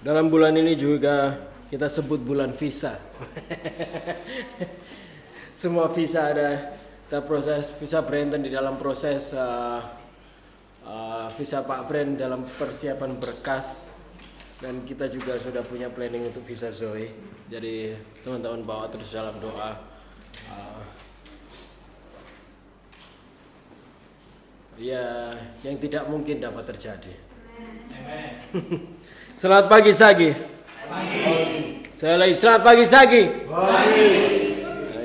Dalam bulan ini juga kita sebut bulan visa. Semua visa ada. Kita proses visa Brandon di dalam proses visa Pak Brand dalam persiapan berkas, dan kita juga sudah punya planning untuk visa Zoe. Jadi teman-teman bawa terus dalam doa. Ya, yang tidak mungkin dapat terjadi. Amen. Selamat pagi Sagi. Pagi. Saya lagi selamat pagi Sagi. Pagi.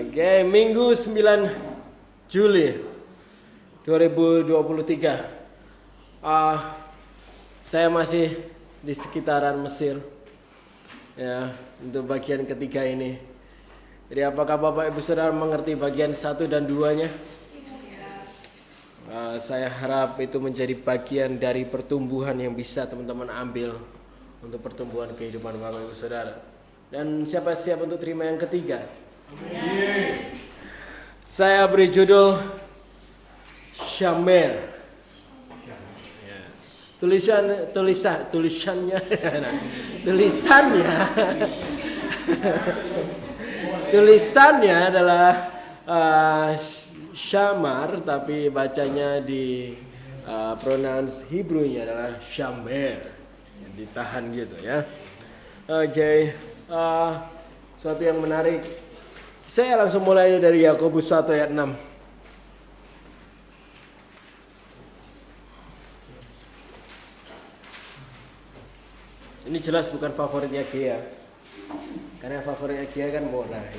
Oke, Minggu 9 Juli 2023. Saya masih di sekitaran Mesir. Ya, untuk bagian ketiga ini. Jadi apakah Bapak Ibu Saudara mengerti bagian 1 dan 2-nya? Saya harap itu menjadi bagian dari pertumbuhan yang bisa teman-teman ambil untuk pertumbuhan kehidupan Bapak Ibu Saudara. Dan siapa siap untuk terima yang ketiga? Amin. Saya beri judul Shamer. Tulisannya adalah Shamar, tapi bacanya di pronounce Hebrew-nya adalah Shamer. Ditahan gitu ya. Oke. Suatu yang menarik. Saya langsung mulai dari Yakobus 1 ayat 6. Ini jelas bukan favoritnya Gia. Karena favoritnya Gia kan Mona. Amen.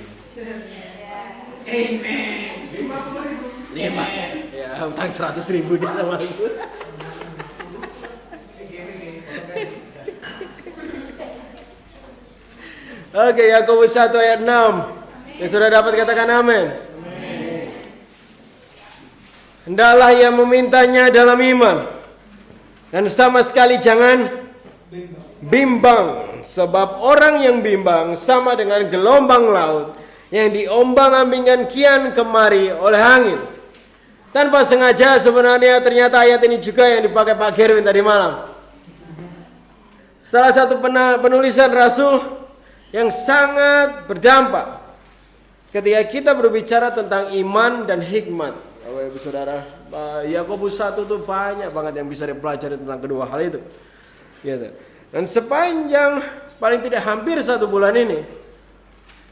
5. Ya, utang 100.000 dia sama aku. Oke, Yakobus 1 ayat 6. Yang sudah dapat katakan amin. Hendaklah ia memintanya dalam iman, dan sama sekali jangan bimbang, sebab orang yang bimbang sama dengan gelombang laut yang diombang-ambingkan kian kemari oleh angin. Tanpa sengaja sebenarnya ternyata ayat ini juga yang dipakai Pak Gerwin tadi malam. Salah satu penulisan Rasul yang sangat berdampak ketika kita berbicara tentang iman dan hikmat. Bapak Ibu Saudara, Yakobus 1 itu banyak banget yang bisa dipelajari tentang kedua hal itu. Gitu. Dan sepanjang paling tidak hampir 1 bulan ini,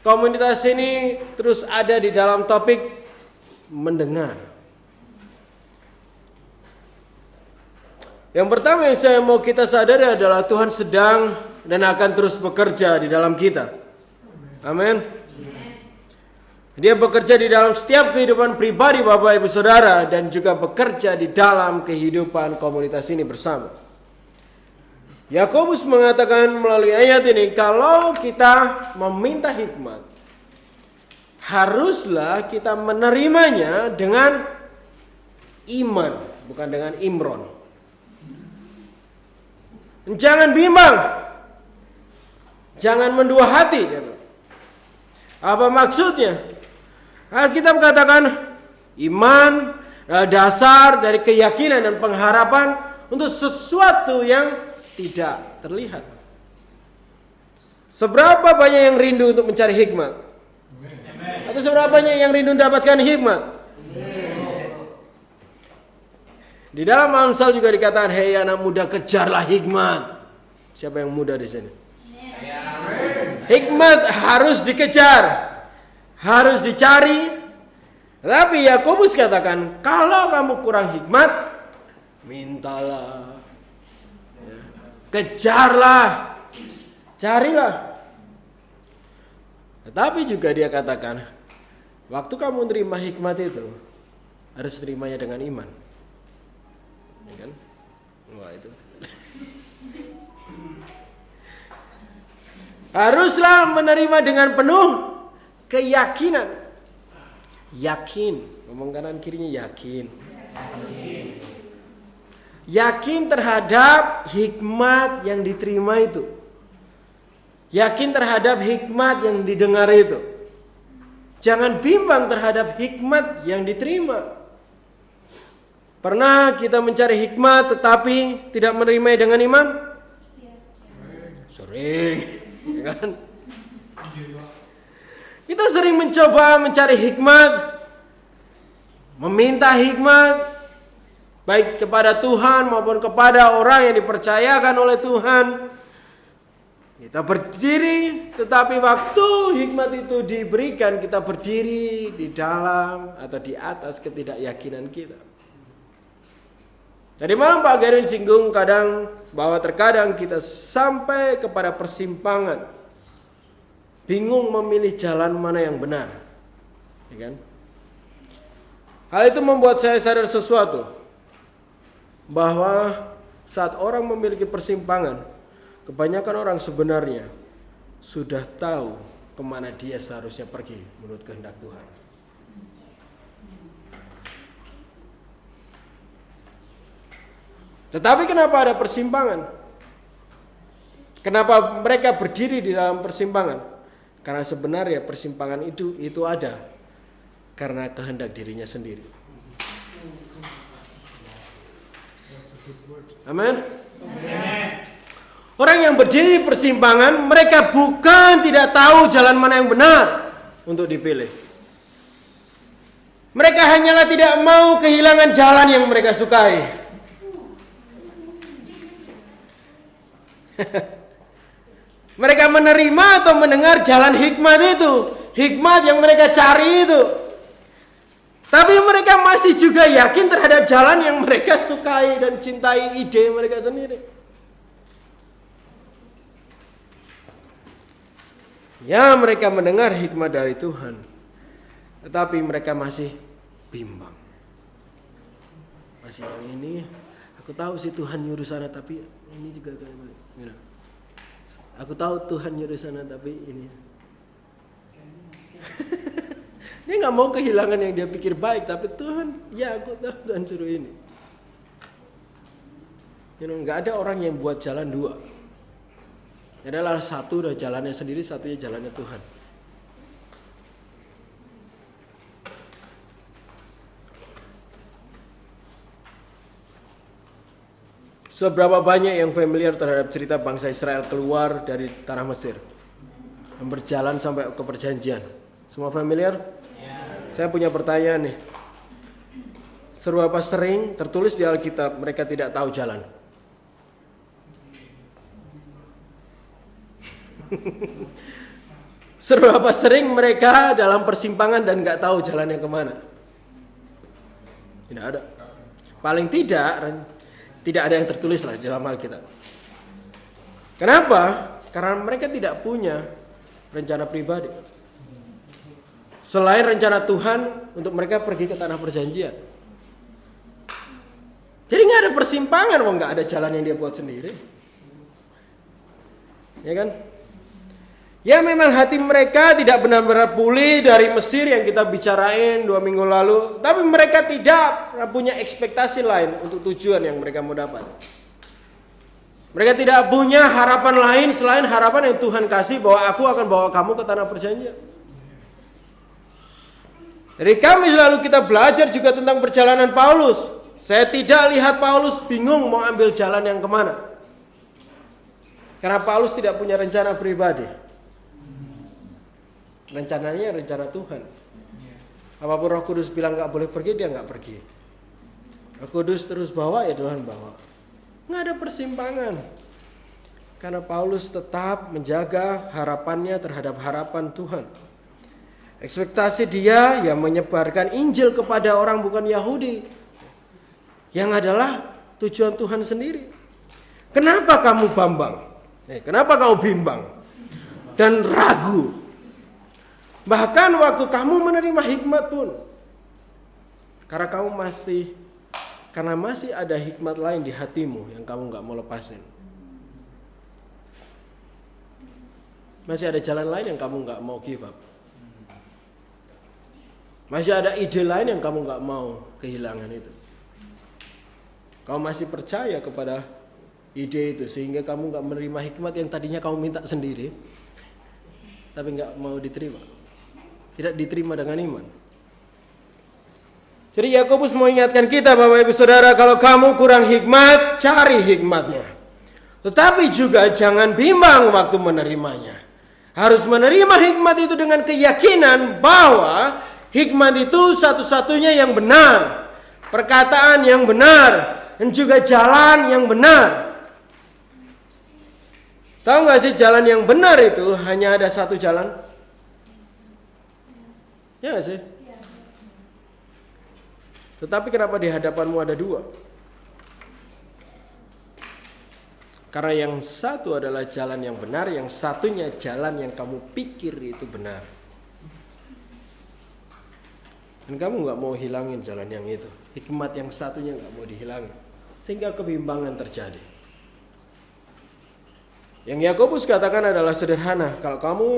komunitas ini terus ada di dalam topik mendengar. Yang pertama yang saya mau kita sadari adalah Tuhan sedang dan akan terus bekerja di dalam kita. Amin. Dia bekerja di dalam setiap kehidupan pribadi Bapak Ibu Saudara, dan juga bekerja di dalam kehidupan komunitas ini bersama. Yakobus mengatakan melalui ayat ini, kalau kita meminta hikmat, haruslah kita menerimanya dengan iman, bukan dengan imron. Jangan bimbang, jangan mendua hati. Apa maksudnya? Alkitab katakan iman dasar dari keyakinan dan pengharapan untuk sesuatu yang tidak terlihat. Seberapa banyak yang rindu untuk mencari hikmat? Atau seberapa banyak yang rindu mendapatkan hikmat? Di dalam Amsal juga dikatakan, hei anak muda, kejarlah hikmat. Siapa yang muda di sini? Hikmat harus dikejar, harus dicari. Tapi Yakobus katakan, kalau kamu kurang hikmat, mintalah, kejarlah, carilah. Tetapi juga dia katakan, waktu kamu menerima hikmat itu, harus terimanya dengan iman. Ya kan? Wah, itu. Haruslah menerima dengan penuh keyakinan. Yakin, ngomong kanan kirinya yakin. Yakin terhadap hikmat yang diterima itu. Yakin terhadap hikmat yang didengar itu. Jangan bimbang terhadap hikmat yang diterima. Pernah kita mencari hikmat tetapi tidak menerimanya dengan iman? Sering, ya kan? Kita sering mencoba mencari hikmat, meminta hikmat, baik kepada Tuhan maupun kepada orang yang dipercayakan oleh Tuhan. Kita berdiri, tetapi waktu hikmat itu diberikan, kita berdiri di dalam atau di atas ketidakyakinan kita. Tadi malam Pak Gerin singgung kadang bahwa terkadang kita sampai kepada persimpangan, bingung memilih jalan mana yang benar, ya kan? Hal itu membuat saya sadar sesuatu, bahwa saat orang memiliki persimpangan, kebanyakan orang sebenarnya sudah tahu kemana dia seharusnya pergi menurut kehendak Tuhan. Tetapi kenapa ada persimpangan? Kenapa mereka berdiri di dalam persimpangan? Karena sebenarnya persimpangan itu ada karena kehendak dirinya sendiri. Amin. Orang yang berdiri di persimpangan, mereka bukan tidak tahu jalan mana yang benar untuk dipilih. Mereka hanyalah tidak mau kehilangan jalan yang mereka sukai. Mereka menerima atau mendengar jalan hikmat itu, hikmat yang mereka cari itu. Tapi mereka masih juga yakin terhadap jalan yang mereka sukai dan cintai, ide mereka sendiri. Ya, mereka mendengar hikmat dari Tuhan, tetapi mereka masih bimbang. Masih yang ini, aku tahu sih Tuhan nyuruh sana, tapi ini juga kayak aku tahu Tuhan nyuruh sana, tapi ini. Dia nggak mau kehilangan yang dia pikir baik, tapi Tuhan, ya aku tahu Tuhan suruh ini. Nggak ada orang yang buat jalan dua. Adalah satu udah jalannya sendiri, satunya jalannya Tuhan. Seberapa banyak yang familiar terhadap cerita bangsa Israel keluar dari tanah Mesir dan berjalan sampai ke perjanjian? Semua familiar? Ya. Saya punya pertanyaan nih. Seberapa sering tertulis di Alkitab mereka tidak tahu jalan? Seberapa sering mereka dalam persimpangan dan gak tahu jalannya kemana? Tidak ada. Paling tidak ada yang tertulis lah di dalam Alkitab. Kenapa? Karena mereka tidak punya rencana pribadi. Selain rencana Tuhan untuk mereka pergi ke tanah perjanjian. Jadi nggak ada persimpangan, nggak ada jalan yang dia buat sendiri. Ya kan? Ya memang hati mereka tidak benar-benar pulih dari Mesir yang kita bicarain 2 minggu lalu. Tapi mereka tidak punya ekspektasi lain untuk tujuan yang mereka mau dapat. Mereka tidak punya harapan lain selain harapan yang Tuhan kasih bahwa aku akan bawa kamu ke tanah perjanjian. Dari kami lalu kita belajar juga tentang perjalanan Paulus. Saya tidak lihat Paulus bingung mau ambil jalan yang kemana. Karena Paulus tidak punya rencana pribadi. Rencananya rencana Tuhan. Apapun Roh Kudus bilang gak boleh pergi, dia gak pergi. Roh Kudus terus bawa, ya Tuhan bawa. Gak ada persimpangan. Karena Paulus tetap menjaga harapannya terhadap harapan Tuhan. Ekspektasi dia yang menyebarkan Injil kepada orang bukan Yahudi, yang adalah tujuan Tuhan sendiri. Kenapa kamu bambang? Kenapa kamu bimbang dan ragu? Bahkan waktu kamu menerima hikmat pun, karena masih ada hikmat lain di hatimu yang kamu gak mau lepasin. Masih ada jalan lain yang kamu gak mau give up. Masih ada ide lain yang kamu gak mau kehilangan itu. Kamu masih percaya kepada ide itu sehingga kamu gak menerima hikmat yang tadinya kamu minta sendiri, tapi gak mau diterima. Tidak diterima dengan iman. Jadi Yakobus mau ingatkan kita Bapak Ibu Saudara, kalau kamu kurang hikmat, cari hikmatnya. Tetapi juga jangan bimbang waktu menerimanya. Harus menerima hikmat itu dengan keyakinan bahwa hikmat itu satu-satunya yang benar, perkataan yang benar, dan juga jalan yang benar. Tahu gak sih jalan yang benar itu hanya ada satu jalan? Ya gak sih? Tetapi kenapa di hadapanmu ada dua? Karena yang satu adalah jalan yang benar, yang satunya jalan yang kamu pikir itu benar. Dan kamu gak mau hilangin jalan yang itu. Hikmat yang satunya gak mau dihilangin. Sehingga kebimbangan terjadi. Yang Yakobus katakan adalah sederhana. Kalau kamu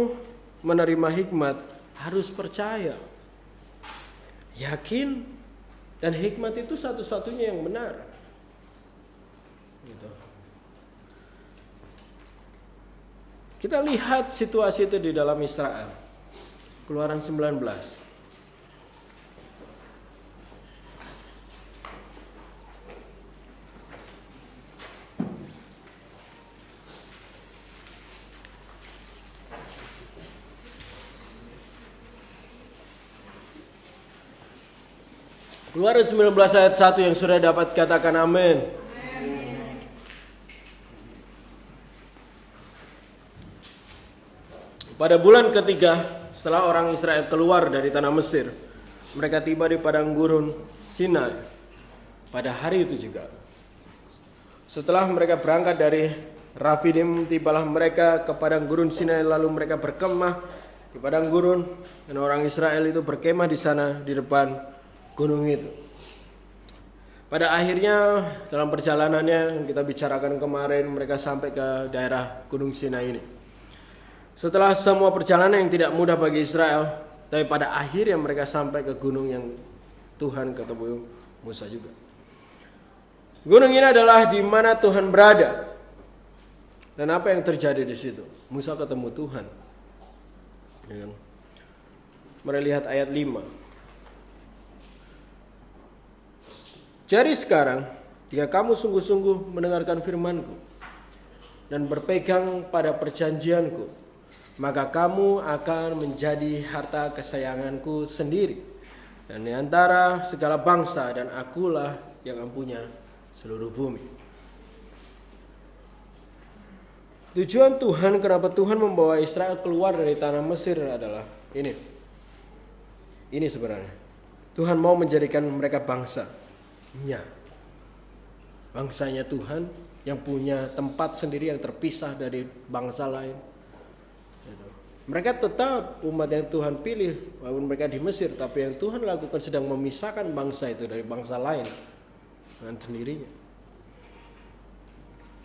menerima hikmat, harus percaya. Yakin. Dan hikmat itu satu-satunya yang benar. Gitu. Kita lihat situasi itu di dalam Israel. Keluaran 19. Keluaran 19 ayat 1 yang sudah dapat katakan amin. Pada bulan ketiga setelah orang Israel keluar dari tanah Mesir, mereka tiba di padang gurun Sinai pada hari itu juga. Setelah mereka berangkat dari Rafidim, tibalah mereka ke padang gurun Sinai, lalu mereka berkemah di padang gurun, dan orang Israel itu berkemah di sana di depan gunung itu. Pada akhirnya dalam perjalanannya yang kita bicarakan kemarin, mereka sampai ke daerah gunung Sinai ini. Setelah semua perjalanan yang tidak mudah bagi Israel, tapi pada akhirnya mereka sampai ke gunung yang Tuhan ketemu Musa juga. Gunung ini adalah di mana Tuhan berada. Dan apa yang terjadi di situ? Musa ketemu Tuhan. Ya kan? Mari lihat ayat 5. Jadi sekarang, jika kamu sungguh-sungguh mendengarkan firman-Ku dan berpegang pada perjanjian-Ku, maka kamu akan menjadi harta kesayangan-Ku sendiri dan di antara segala bangsa, dan akulah yang mempunyai seluruh bumi. Tujuan Tuhan, kenapa Tuhan membawa Israel keluar dari tanah Mesir adalah ini. Ini sebenarnya. Tuhan mau menjadikan mereka bangsanya. Bangsanya Tuhan yang punya tempat sendiri yang terpisah dari bangsa lain. Mereka tetap umat yang Tuhan pilih walaupun mereka di Mesir, tapi yang Tuhan lakukan sedang memisahkan bangsa itu dari bangsa lain dengan sendirinya.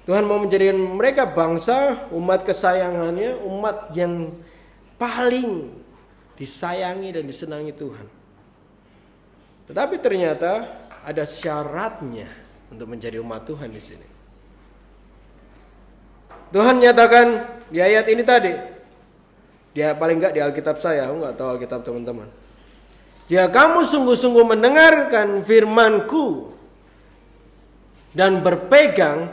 Tuhan mau menjadikan mereka bangsa, umat kesayangannya, umat yang paling disayangi dan disenangi Tuhan. Tetapi ternyata ada syaratnya untuk menjadi umat Tuhan di sini. Tuhan nyatakan di ayat ini tadi. Dia paling enggak di Alkitab saya, aku enggak tahu Alkitab teman-teman. Jika kamu sungguh-sungguh mendengarkan firman-Ku dan berpegang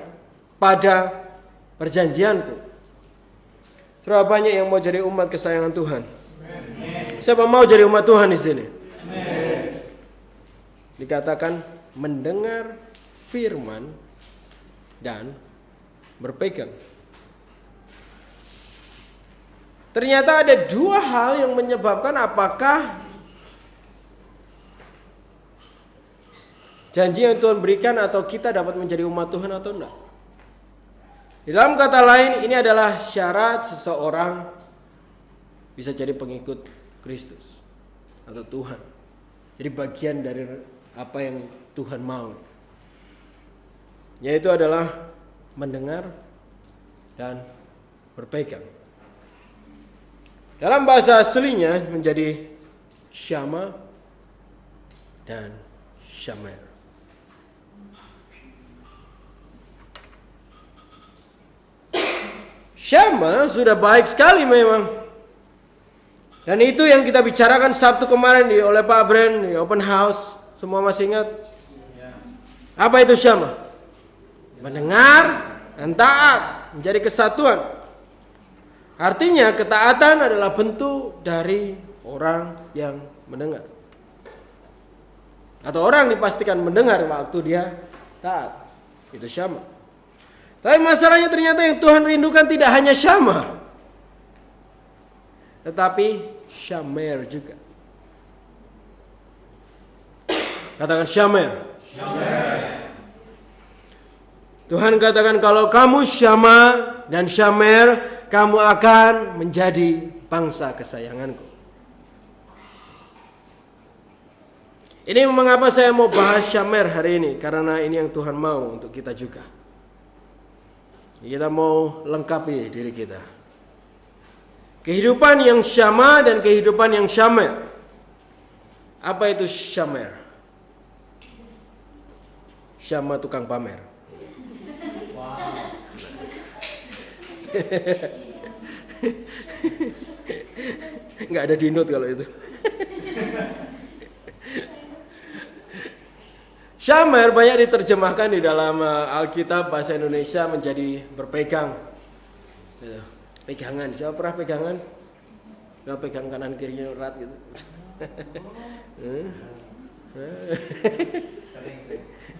pada perjanjian-Ku. Berapa banyak yang mau jadi umat kesayangan Tuhan? Amen. Siapa mau jadi umat Tuhan di sini? Amen. Dikatakan mendengar firman dan berpegang. Ternyata ada dua hal yang menyebabkan apakah janji yang Tuhan berikan atau kita dapat menjadi umat Tuhan atau enggak. Di dalam kata lain, ini adalah syarat seseorang bisa jadi pengikut Kristus atau Tuhan. Jadi bagian dari apa yang Tuhan mau. Yaitu adalah mendengar dan berpegang. Dalam bahasa aslinya menjadi syama dan syamer. Syama sudah baik sekali memang. Dan itu yang kita bicarakan Sabtu kemarin oleh Pak Bren di open house. Semua masih ingat? Apa itu syama? Mendengar dan taat menjadi kesatuan. Artinya ketaatan adalah bentuk dari orang yang mendengar. Atau orang dipastikan mendengar waktu dia taat. Itu syama. Tapi masalahnya ternyata yang Tuhan rindukan tidak hanya syama, tetapi syamer juga. Katakan syamer. Tuhan katakan kalau kamu syama dan syamer, kamu akan menjadi bangsa kesayanganku. Ini mengapa saya mau bahas syamer hari ini, karena ini yang Tuhan mau untuk kita juga. Kita mau lengkapi diri kita. Kehidupan yang syama dan kehidupan yang syamer. Apa itu syamer? Syama tukang pamer. Nggak ada di note kalau itu. Syamer banyak diterjemahkan di dalam Alkitab bahasa Indonesia menjadi berpegang. Pegangan, siapa pernah pegangan? Nggak pegang kanan kirinya erat gitu.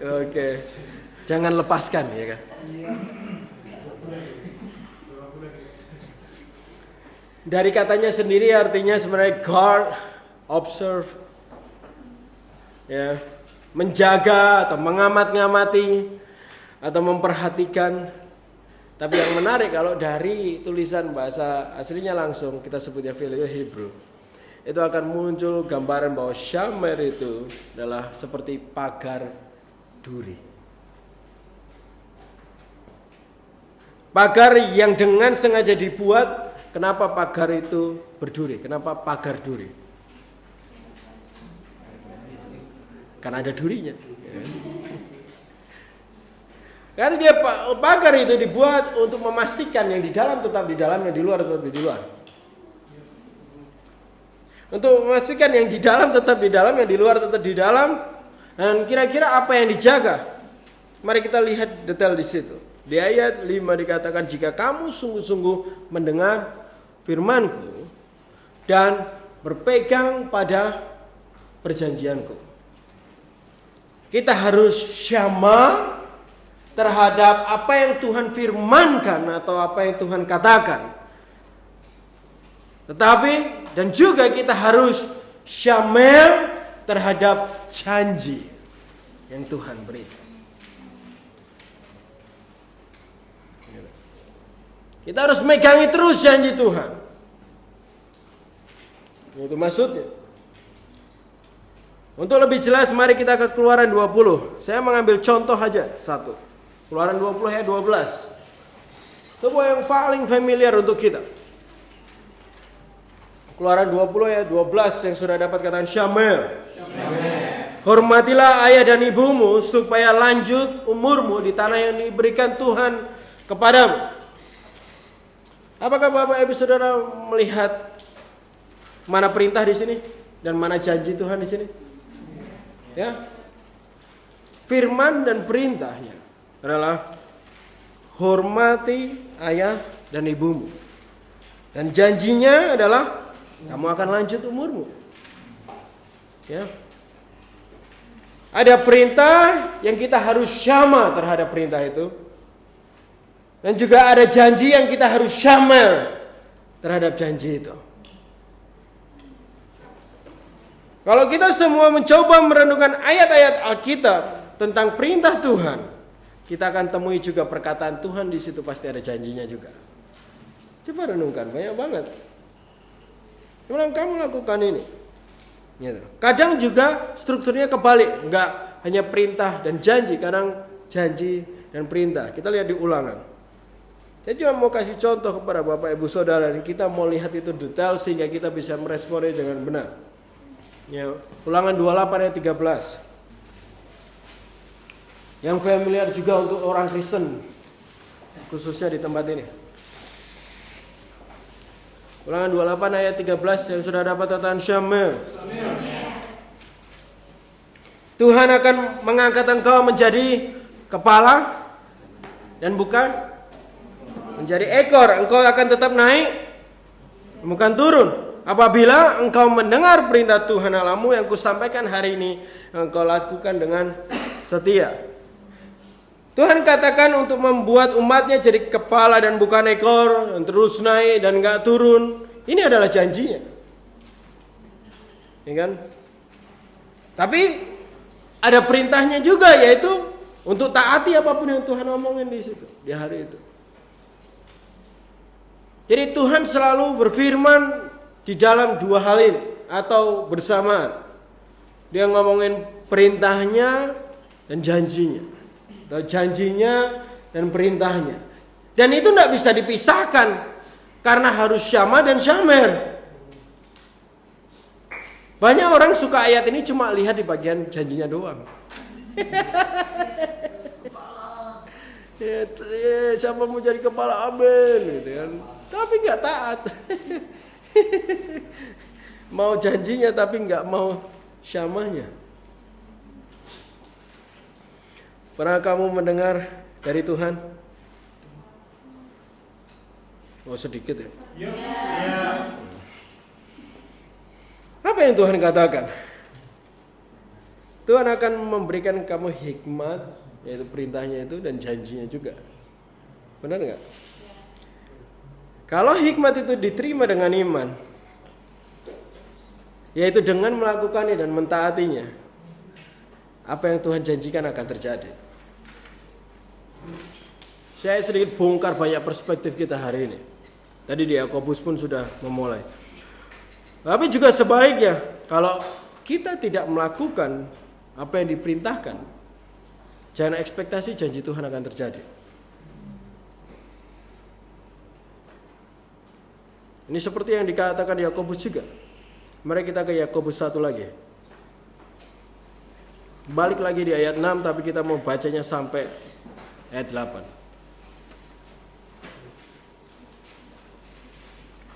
Oke, jangan lepaskan ya kan. Dari katanya sendiri artinya sebenarnya guard, observe, ya, menjaga atau mengamat-ngamati atau memperhatikan. Tapi yang menarik kalau dari tulisan bahasa aslinya langsung kita sebutnya Paleo Hebrew, itu akan muncul gambaran bahwa syamer itu adalah seperti pagar duri. Pagar yang dengan sengaja dibuat. Kenapa pagar itu berduri? Kenapa pagar duri? Karena ada durinya. Karena dia pagar itu dibuat untuk memastikan yang di dalam tetap di dalam, yang di luar tetap di luar. Untuk memastikan yang di dalam tetap di dalam, yang di luar tetap di dalam. Dan kira-kira apa yang dijaga? Mari kita lihat detail di situ. Di ayat 5 dikatakan, jika kamu sungguh-sungguh mendengar firmanku dan berpegang pada perjanjianku. Kita harus syama terhadap apa yang Tuhan firmankan atau apa yang Tuhan katakan. Tetapi dan juga kita harus syamer terhadap janji yang Tuhan berikan. Kita harus megangi terus janji Tuhan. Itu maksudnya. Untuk lebih jelas mari kita ke Keluaran 20. Saya mengambil contoh aja satu. Keluaran 20 ayat 12. Itu yang paling familiar untuk kita. Keluaran 20 ayat 12 yang sudah dapat katakan syamer. Hormatilah ayah dan ibumu supaya lanjut umurmu di tanah yang diberikan Tuhan kepadamu. Apakah Bapak Ibu Saudara melihat mana perintah di sini dan mana janji Tuhan di sini? Ya. Firman dan perintahnya adalah hormati ayah dan ibumu. Dan janjinya adalah kamu akan lanjut umurmu. Ya. Ada perintah yang kita harus syama terhadap perintah itu. Dan juga ada janji yang kita harus syamer terhadap janji itu. Kalau kita semua mencoba merenungkan ayat-ayat Alkitab tentang perintah Tuhan, kita akan temui juga perkataan Tuhan di situ pasti ada janjinya juga. Coba renungkan, banyak banget. Bilang kamu lakukan ini. Gitu. Kadang juga strukturnya kebalik, enggak hanya perintah dan janji, kadang janji dan perintah. Kita lihat di Ulangan. Saya cuma mau kasih contoh kepada Bapak Ibu Saudara dan kita mau lihat itu detail sehingga kita bisa meresponnya dengan benar. Ya, Ulangan 28 ayat 13. Yang familiar juga untuk orang Kristen, khususnya di tempat ini. Ulangan 28 ayat 13 yang sudah dapat katakan syamer. Tuhan akan mengangkat engkau menjadi kepala dan bukan menjadi ekor. Engkau akan tetap naik, bukan turun. Apabila engkau mendengar perintah Tuhan Allahmu yang kusampaikan hari ini, engkau lakukan dengan setia. Tuhan katakan untuk membuat umatnya jadi kepala dan bukan ekor, dan terus naik dan gak turun. Ini adalah janjinya, ya kan? Tapi ada perintahnya juga, yaitu untuk taati apapun yang Tuhan omongin di situ, di hari itu. Jadi Tuhan selalu berfirman di dalam dua hal ini atau bersamaan. Dia ngomongin perintahnya dan janjinya, atau janjinya dan perintahnya. Dan itu tidak bisa dipisahkan karena harus syama dan syamer. Banyak orang suka ayat ini cuma lihat di bagian janjinya doang. Siapa mau jadi kepala, amin, gitu kan. Tapi nggak taat. Mau janjinya tapi nggak mau syamahnya. Pernah kamu mendengar dari Tuhan? Oh, sedikit ya. Apa yang Tuhan katakan? Tuhan akan memberikan kamu hikmat, yaitu perintahnya itu, dan janjinya juga. Benar nggak? Kalau hikmat itu diterima dengan iman, yaitu dengan melakukannya dan mentaatinya, apa yang Tuhan janjikan akan terjadi. Saya sedikit bongkar banyak perspektif kita hari ini. Tadi di Yakobus pun sudah memulai. Tapi juga sebaliknya, kalau kita tidak melakukan apa yang diperintahkan, jangan ekspektasi janji Tuhan akan terjadi. Ini seperti yang dikatakan Yakobus juga. Mari kita ke Yakobus 1 lagi. Balik lagi di ayat 6, tapi kita mau bacanya sampai ayat 8.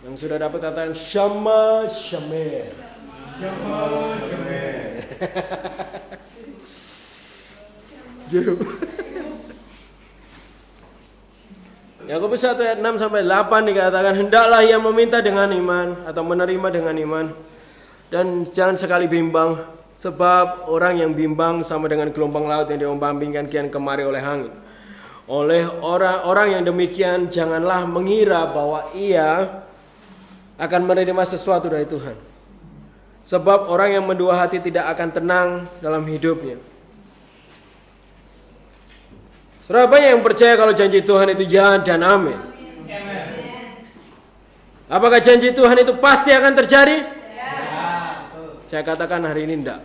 Yang sudah dapat katakan Shama Shamer. Shama Shamer. Yakobus 1 ayat 6 sampai 8 dikatakan, hendaklah ia meminta dengan iman atau menerima dengan iman, dan jangan sekali bimbang, sebab orang yang bimbang sama dengan gelombang laut yang diombang-ambingkan kian kemari oleh angin. Oleh orang yang demikian janganlah mengira bahwa ia akan menerima sesuatu dari Tuhan. Sebab orang yang mendua hati tidak akan tenang dalam hidupnya. Saudara, banyak yang percaya kalau janji Tuhan itu ya dan amin. Apakah janji Tuhan itu pasti akan terjadi? Ya. Saya katakan hari ini enggak.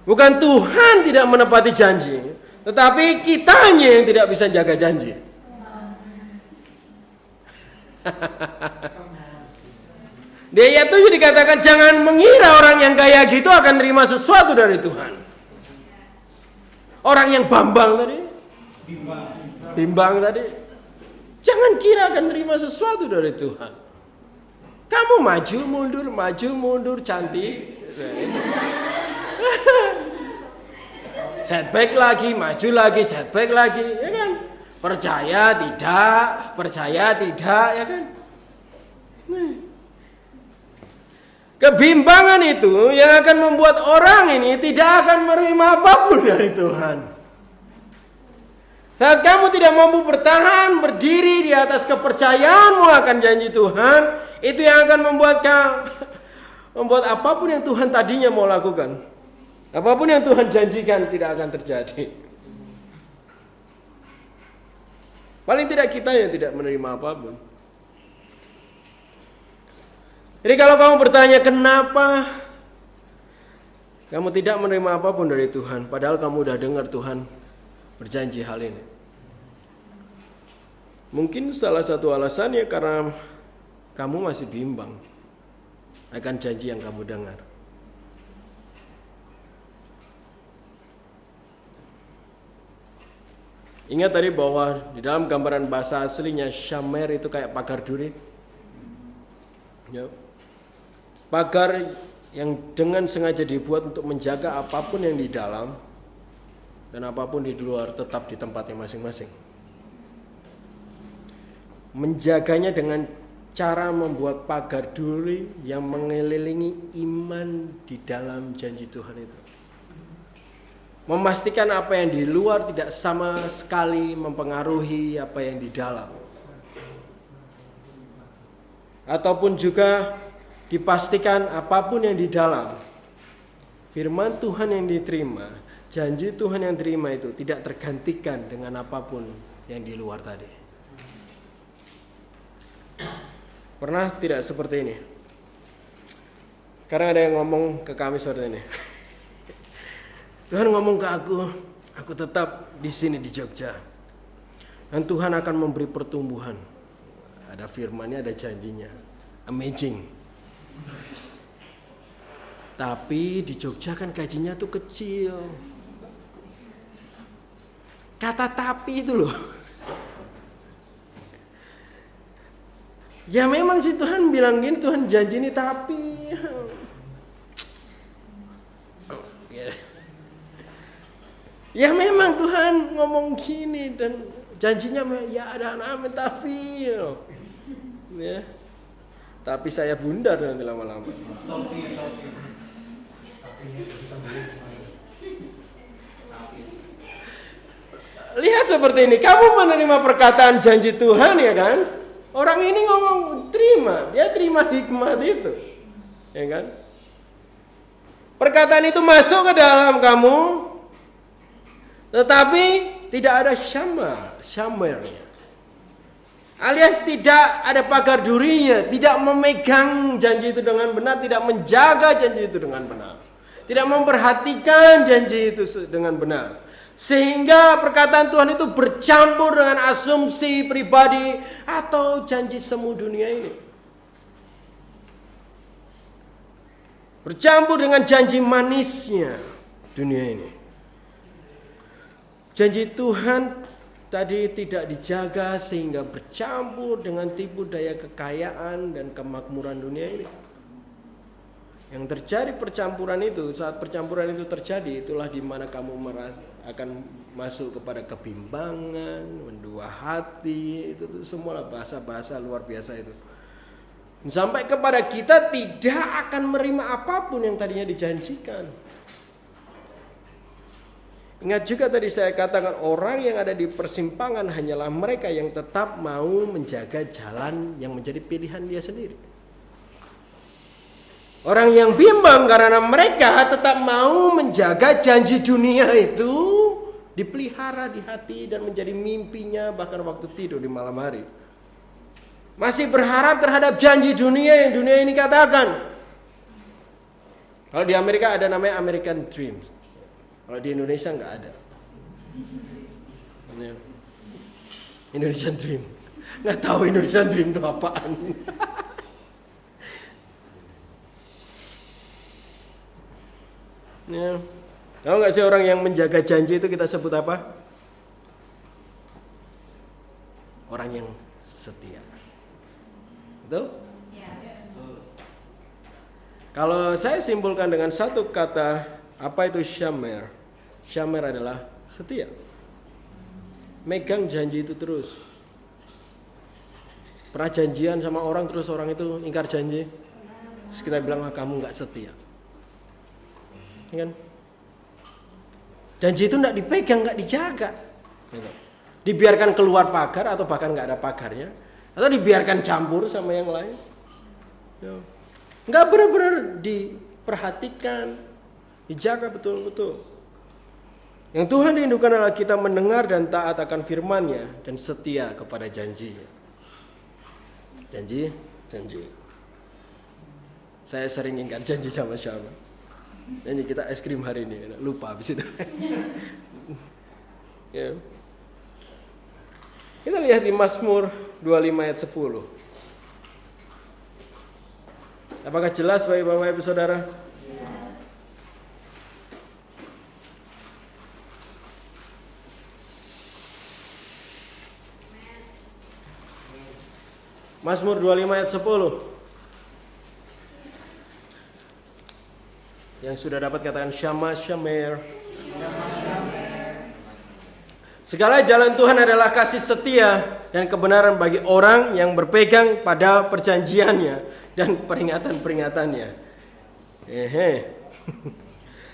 Bukan Tuhan tidak menepati janji, tetapi kitanya yang tidak bisa jaga janji. Di ayat 7 dikatakan jangan mengira orang yang kayak gitu akan terima sesuatu dari Tuhan. Orang yang bimbang tadi, jangan kira akan terima sesuatu dari Tuhan. Kamu maju mundur cantik, setback lagi, maju lagi, setback lagi, ya kan? Percaya tidak, ya kan? Kebimbangan itu yang akan membuat orang ini tidak akan menerima apapun dari Tuhan. Saat kamu tidak mampu bertahan, berdiri di atas kepercayaanmu akan janji Tuhan, itu yang akan membuat apapun yang Tuhan tadinya mau lakukan, apapun yang Tuhan janjikan tidak akan terjadi. Paling tidak kita yang tidak menerima apapun. Jadi kalau kamu bertanya kenapa kamu tidak menerima apapun dari Tuhan, padahal kamu sudah dengar Tuhan berjanji hal ini. Mungkin salah satu alasannya karena kamu masih bimbang akan janji yang kamu dengar. Ingat tadi bahwa di dalam gambaran bahasa aslinya Shamer itu kayak pagar duri. Ya. Pagar yang dengan sengaja dibuat untuk menjaga apapun yang di dalam dan apapun di luar tetap di tempatnya masing-masing. Menjaganya dengan cara membuat pagar duri yang mengelilingi iman di dalam janji Tuhan itu. Memastikan apa yang di luar tidak sama sekali mempengaruhi apa yang di dalam. Ataupun juga dipastikan apapun yang di dalam, firman Tuhan yang diterima, janji Tuhan yang diterima itu tidak tergantikan dengan apapun yang di luar tadi. Pernah tidak seperti ini? Karena ada yang ngomong ke kami seperti ini. Tuhan ngomong ke aku tetap di sini di Jogja. Dan Tuhan akan memberi pertumbuhan. Ada firman-Nya, ada janjinya. Amazing. Tapi di Jogja kan gajinya tuh kecil. Kata tapi itu loh. Ya memang sih Tuhan bilang gini, Tuhan janji ini tapi. Ya memang Tuhan ngomong gini dan janjinya ya ada amin tapi. Ya. Tapi saya bundar nanti lama-lama. Lihat seperti ini, kamu menerima perkataan janji Tuhan ya kan? Orang ini ngomong dia terima hikmat itu. Ya kan? Perkataan itu masuk ke dalam kamu, tetapi tidak ada syamarnya. Alias tidak ada pagar durinya, tidak memegang janji itu dengan benar, tidak menjaga janji itu dengan benar, tidak memperhatikan janji itu dengan benar. Sehingga perkataan Tuhan itu bercampur dengan asumsi pribadi atau janji semu dunia ini. Bercampur dengan janji manisnya dunia ini. Janji Tuhan tadi tidak dijaga sehingga bercampur dengan tipu daya kekayaan dan kemakmuran dunia ini. Yang terjadi percampuran itu, saat percampuran itu terjadi, itulah di mana kamu akan masuk kepada kebimbangan, mendua hati, itu semua bahasa-bahasa luar biasa itu. Sampai kepada kita tidak akan menerima apapun yang tadinya dijanjikan. Ingat juga tadi saya katakan orang yang ada di persimpangan hanyalah mereka yang tetap mau menjaga jalan yang menjadi pilihan dia sendiri. Orang yang bimbang karena mereka tetap mau menjaga janji dunia itu dipelihara di hati dan menjadi mimpinya bahkan waktu tidur di malam hari. Masih berharap terhadap janji dunia yang dunia ini katakan. Kalau di Amerika ada namanya American Dream. Kalau di Indonesia nggak ada. Indonesian Dream. Nggak tahu Indonesian Dream itu apaan. Ya. Tahu nggak sih orang yang menjaga janji itu kita sebut apa? Orang yang setia. Betul? Ya. Kalau saya simpulkan dengan satu kata, apa itu syamer? Syamer adalah setia. Megang janji itu terus. Pernah janjian sama orang terus orang itu ingkar janji. Terus kita bilang kamu nggak setia. Kan? Janji itu tidak dipegang, nggak dijaga, gitu. Dibiarkan keluar pagar atau bahkan nggak ada pagarnya, atau dibiarkan campur sama yang lain, nggak benar-benar diperhatikan, dijaga betul-betul. Yang Tuhan rindukan adalah kita mendengar dan taat akan firman-Nya dan setia kepada janji-Nya. Janji. Saya sering ingkar janji sama siapa. Ini kita es krim hari ini, lupa habis itu. Ya. Kita lihat di Mazmur 25 ayat 10. Apakah jelas bagi Bapak Ibu Saudara? Mazmur 25 ayat 10. Yang sudah dapat katakan Shama Shamer. Segala jalan Tuhan adalah kasih setia dan kebenaran bagi orang yang berpegang pada perjanjiannya dan peringatan-peringatannya.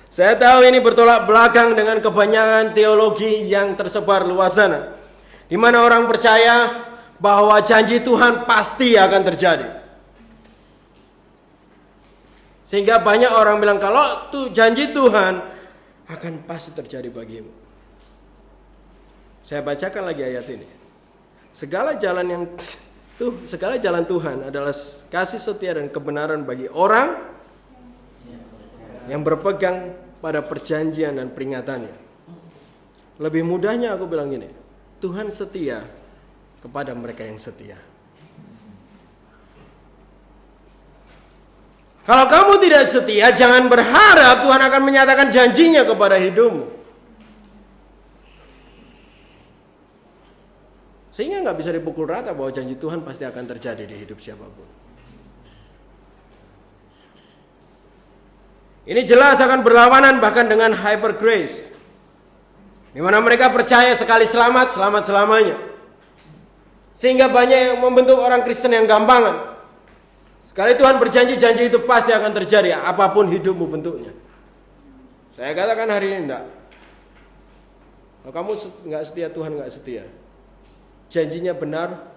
Saya tahu ini bertolak belakang dengan kebanyakan teologi yang tersebar luas sana, di mana orang percaya bahwa janji Tuhan pasti akan terjadi. Sehingga banyak orang bilang kalau janji Tuhan akan pasti terjadi bagimu. Saya bacakan lagi ayat ini. Segala jalan Tuhan adalah kasih setia dan kebenaran bagi orang yang berpegang pada perjanjian dan peringatannya. Lebih mudahnya aku bilang gini, Tuhan setia kepada mereka yang setia. Kalau kamu tidak setia, jangan berharap Tuhan akan menyatakan janjinya kepada hidupmu. Sehingga nggak bisa dipukul rata bahwa janji Tuhan pasti akan terjadi di hidup siapapun. Ini jelas akan berlawanan bahkan dengan hyper grace, di mana mereka percaya sekali selamat, selamat selamanya. Sehingga banyak yang membentuk orang Kristen yang gampangan. Sekali Tuhan berjanji, janji itu pasti akan terjadi, apapun hidupmu bentuknya. Saya katakan hari ini enggak. Kalau kamu nggak setia, Tuhan nggak setia. Janjinya benar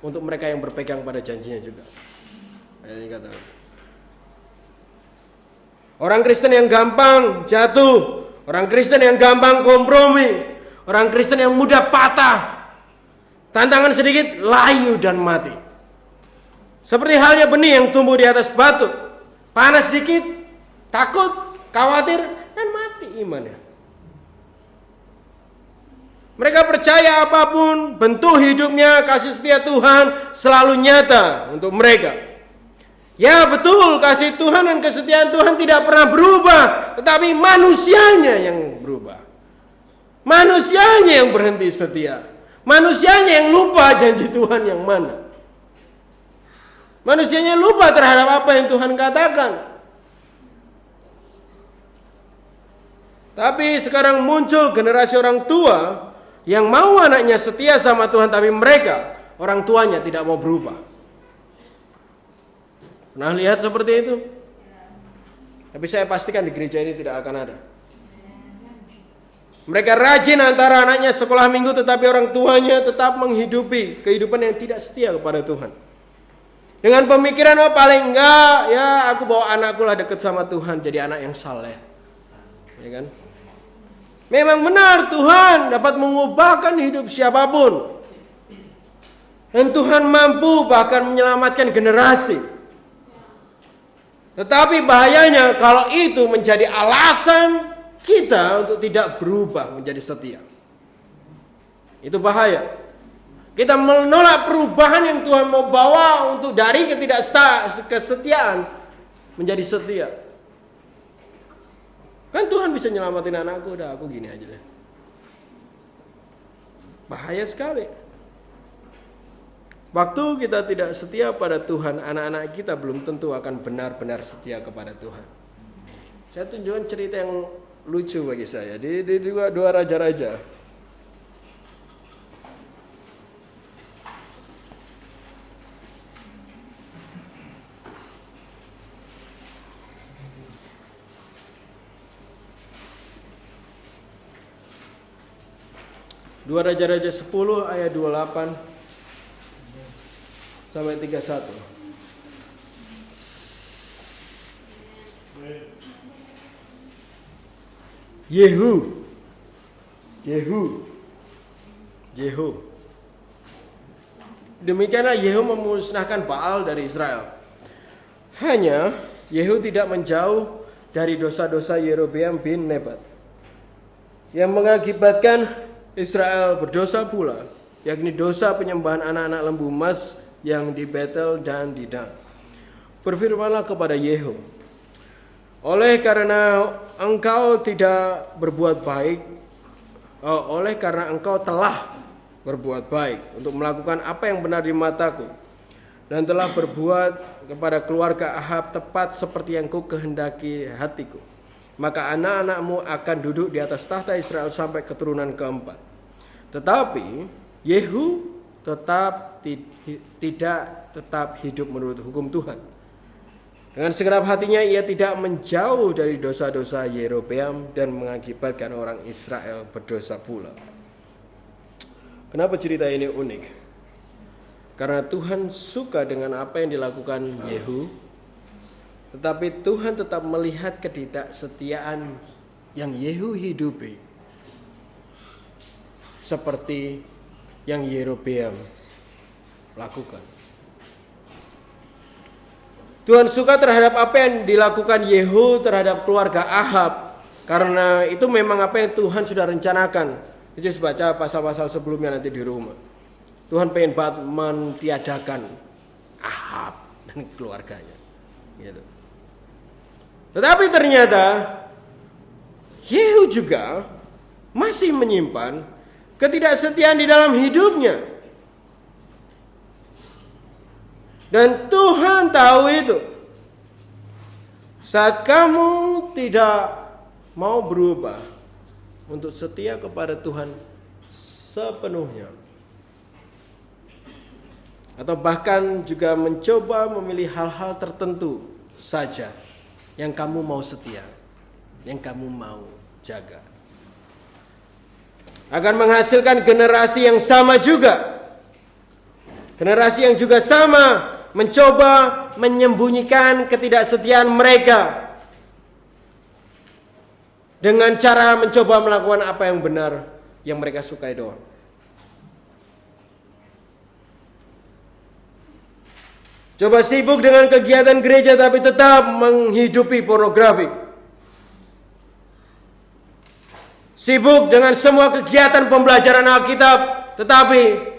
untuk mereka yang berpegang pada janjinya juga. Ini katakan. Orang Kristen yang gampang jatuh, orang Kristen yang gampang kompromi, orang Kristen yang mudah patah, tantangan sedikit layu dan mati. Seperti halnya benih yang tumbuh di atas batu, panas sedikit, takut, khawatir, dan mati imannya. Mereka percaya apapun bentuk hidupnya, kasih setia Tuhan selalu nyata untuk mereka. Ya betul, kasih Tuhan dan kesetiaan Tuhan tidak pernah berubah, tetapi manusianya yang berubah. Manusianya yang berhenti setia. Manusianya yang lupa janji Tuhan yang mana. Manusianya lupa terhadap apa yang Tuhan katakan. Tapi sekarang muncul generasi orang tua yang mau anaknya setia sama Tuhan, tapi mereka, orang tuanya tidak mau berubah. Pernah lihat seperti itu? Tapi saya pastikan di gereja ini tidak akan ada. Mereka rajin antara anaknya sekolah minggu, tetapi orang tuanya tetap menghidupi kehidupan yang tidak setia kepada Tuhan. Dengan pemikiran, oh paling enggak, ya aku bawa anakku lah dekat sama Tuhan, jadi anak yang saleh. Ya kan? Memang benar Tuhan dapat mengubahkan hidup siapapun. Dan Tuhan mampu bahkan menyelamatkan generasi. Tetapi bahayanya kalau itu menjadi alasan kita untuk tidak berubah menjadi setia. Itu bahaya. Kita menolak perubahan yang Tuhan mau bawa untuk dari kesetiaan menjadi setia. Kan Tuhan bisa nyelamatin anakku, udah aku gini aja deh. Bahaya sekali. Waktu kita tidak setia pada Tuhan, anak-anak kita belum tentu akan benar-benar setia kepada Tuhan. Saya tunjukkan cerita yang lucu bagi saya di dua raja-raja. Dua Raja-Raja 10 ayat 28 sampai 31. Yehu. Demikianlah Yehu memusnahkan Baal dari Israel. Hanya Yehu tidak menjauh dari dosa-dosa Yerobeam bin Nebat, yang mengakibatkan Israel berdosa pula, yakni dosa penyembahan anak-anak lembu emas yang di Betel dan di Dan. Berfirmanlah kepada Yehu, oleh karena engkau telah berbuat baik untuk melakukan apa yang benar di mataku, dan telah berbuat kepada keluarga Ahab tepat seperti yang ku kehendaki hatiku. maka anak-anakmu akan duduk di atas tahta Israel sampai keturunan keempat. Tetapi Yehu tidak tetap hidup menurut hukum Tuhan. Dengan segenap hatinya ia tidak menjauh dari dosa-dosa Yerobeam dan mengakibatkan orang Israel berdosa pula. Kenapa cerita ini unik? Karena Tuhan suka dengan apa yang dilakukan Yehu, tetapi Tuhan tetap melihat ketidaksetiaan yang Yehu hidupi seperti yang Yerobeam lakukan. Tuhan suka terhadap apa yang dilakukan Yehu terhadap keluarga Ahab, karena itu memang apa yang Tuhan sudah rencanakan. Yesus baca pasal-pasal sebelumnya nanti di rumah. Tuhan pengen banget mentiadakan Ahab dan keluarganya. Gitu. Tetapi ternyata Yehu juga masih menyimpan ketidaksetiaan di dalam hidupnya. Dan Tuhan tahu itu. Saat kamu tidak mau berubah untuk setia kepada Tuhan sepenuhnya, atau bahkan juga mencoba memilih hal-hal tertentu saja yang kamu mau setia, yang kamu mau jaga, akan menghasilkan generasi yang sama juga. Generasi yang juga sama mencoba menyembunyikan ketidaksetiaan mereka dengan cara mencoba melakukan apa yang benar yang mereka sukai doang. Coba sibuk dengan kegiatan gereja tapi tetap menghidupi pornografi. Sibuk dengan semua kegiatan pembelajaran Alkitab tetapi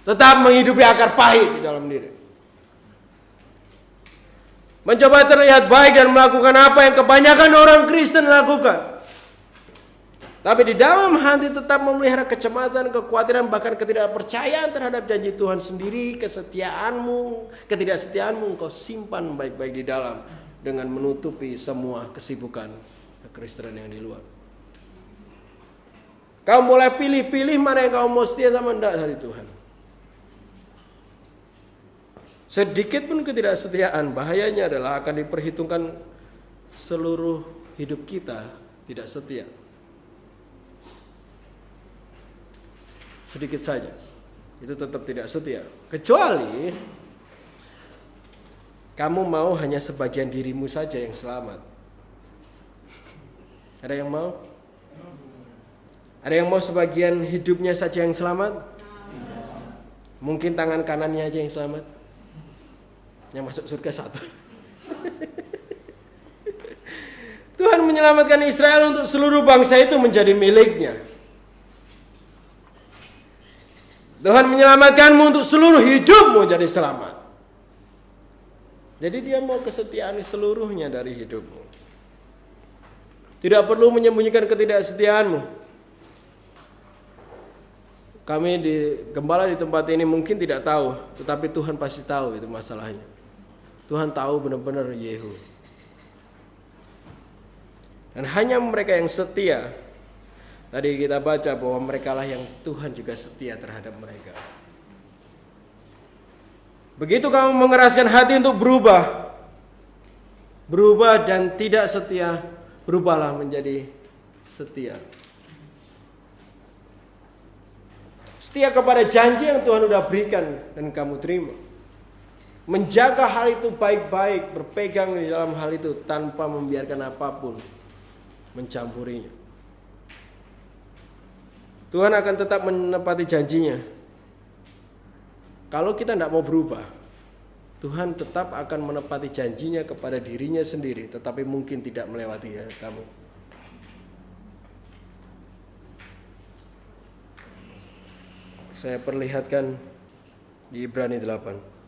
tetap menghidupi akar pahit di dalam diri. Mencoba terlihat baik dan melakukan apa yang kebanyakan orang Kristen lakukan. Tapi di dalam hati tetap memelihara kecemasan, kekhawatiran, bahkan ketidakpercayaan terhadap janji Tuhan sendiri. Ketidaksetiaanmu engkau simpan baik-baik di dalam dengan menutupi semua kesibukan kekristenan yang di luar. Kau mulai pilih-pilih mana yang kau mau setia sama enggak dari Tuhan. Sedikit pun ketidaksetiaan, bahayanya adalah akan diperhitungkan seluruh hidup kita tidak setia. Sedikit saja, itu tetap tidak setia. Kecuali kamu mau hanya sebagian dirimu saja yang selamat. Ada yang mau? Ada yang mau sebagian hidupnya saja yang selamat? Mungkin tangan kanannya aja yang selamat. Yang masuk surga satu. Tuhan menyelamatkan Israel untuk seluruh bangsa itu menjadi miliknya. Tuhan menyelamatkanmu untuk seluruh hidupmu jadi selamat. Jadi dia mau kesetiaan seluruhnya dari hidupmu. Tidak perlu menyembunyikan ketidaksetiaanmu. Kami gembala di tempat ini mungkin tidak tahu, tetapi Tuhan pasti tahu itu masalahnya. Tuhan tahu benar-benar Yehu. Dan hanya mereka yang setia. Tadi kita baca bahwa mereka lah yang Tuhan juga setia terhadap mereka. Begitu kamu mengeraskan hati untuk berubah dan tidak setia, berubahlah menjadi setia. Setia kepada janji yang Tuhan sudah berikan dan kamu terima. Menjaga hal itu baik-baik, berpegang di dalam hal itu tanpa membiarkan apapun mencampurinya. Tuhan akan tetap menepati janjinya. Kalau kita tidak mau berubah, Tuhan tetap akan menepati janjinya kepada dirinya sendiri, tetapi mungkin tidak melewati kamu. Saya perlihatkan di Ibrani 8.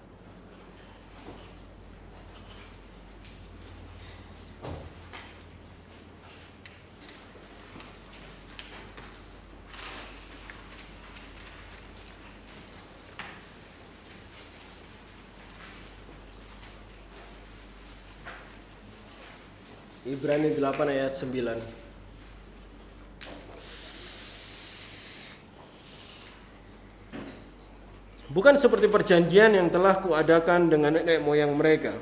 Ibrani 8 ayat 9. Bukan seperti perjanjian yang telah kuadakan dengan nenek moyang mereka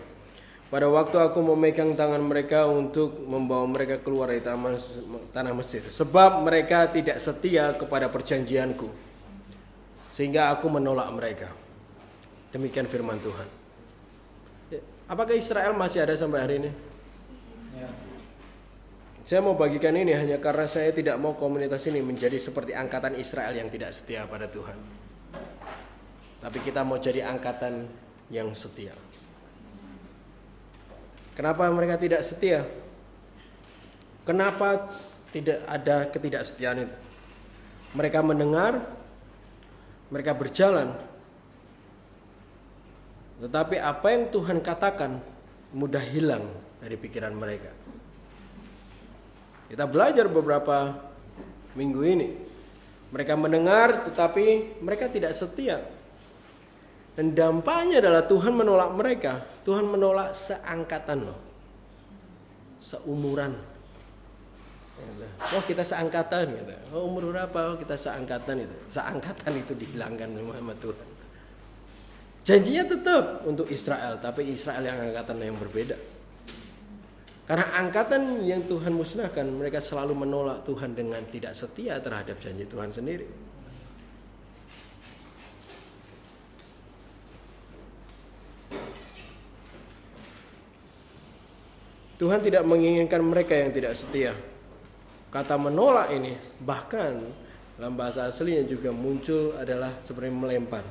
pada waktu aku memegang tangan mereka untuk membawa mereka keluar dari tanah Mesir. Sebab mereka tidak setia kepada perjanjianku, sehingga aku menolak mereka. Demikian firman Tuhan. Apakah Israel masih ada sampai hari ini? Ya. Saya mau bagikan ini hanya karena saya tidak mau komunitas ini menjadi seperti angkatan Israel yang tidak setia pada Tuhan. Tapi kita mau jadi angkatan yang setia. Kenapa mereka tidak setia? Kenapa tidak ada ketidaksetiaan itu? Mereka mendengar, mereka berjalan, tetapi apa yang Tuhan katakan mudah hilang dari pikiran mereka. Kita belajar beberapa minggu ini. Mereka mendengar tetapi mereka tidak setia. Dan dampaknya adalah Tuhan menolak mereka. Tuhan menolak seangkatan loh. Seumuran. Oh kita seangkatan gitu. Oh umur berapa? Oh kita seangkatan itu. Seangkatan itu dihilangkan sama Tuhan. Janjinya tetap untuk Israel, tapi Israel yang angkatan yang berbeda. Karena angkatan yang Tuhan musnahkan, mereka selalu menolak Tuhan dengan tidak setia terhadap janji Tuhan sendiri. Tuhan tidak menginginkan mereka yang tidak setia. Kata menolak ini bahkan dalam bahasa aslinya juga muncul adalah seperti melempar.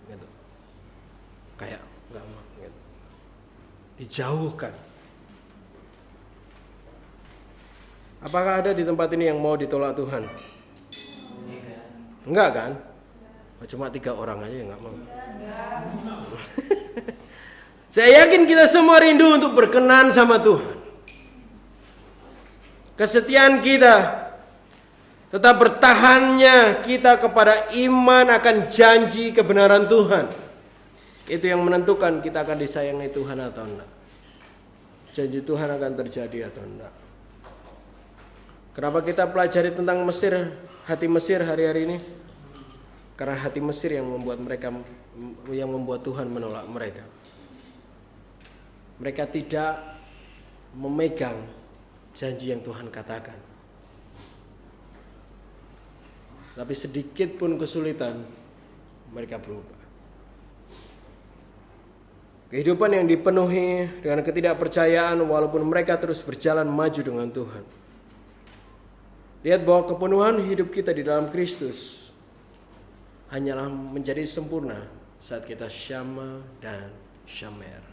Gitu. Kayak enggak mau gitu. Dijauhkan. Apakah ada di tempat ini yang mau ditolak Tuhan? Enggak kan? Cuma 3 orang aja yang enggak mau. Saya yakin kita semua rindu untuk berkenan sama Tuhan. Kesetiaan kita, tetap bertahannya kita kepada iman akan janji kebenaran Tuhan. Itu yang menentukan kita akan disayangi Tuhan atau enggak. Janji Tuhan akan terjadi atau enggak. Kenapa kita pelajari tentang Mesir, hati Mesir hari-hari ini? Karena hati Mesir yang membuat Tuhan menolak mereka. Mereka tidak memegang janji yang Tuhan katakan. Tapi sedikit pun kesulitan, mereka berubah. Kehidupan yang dipenuhi dengan ketidakpercayaan walaupun mereka terus berjalan maju dengan Tuhan. Lihat bahwa kepenuhan hidup kita di dalam Kristus hanyalah menjadi sempurna saat kita syama dan syamer.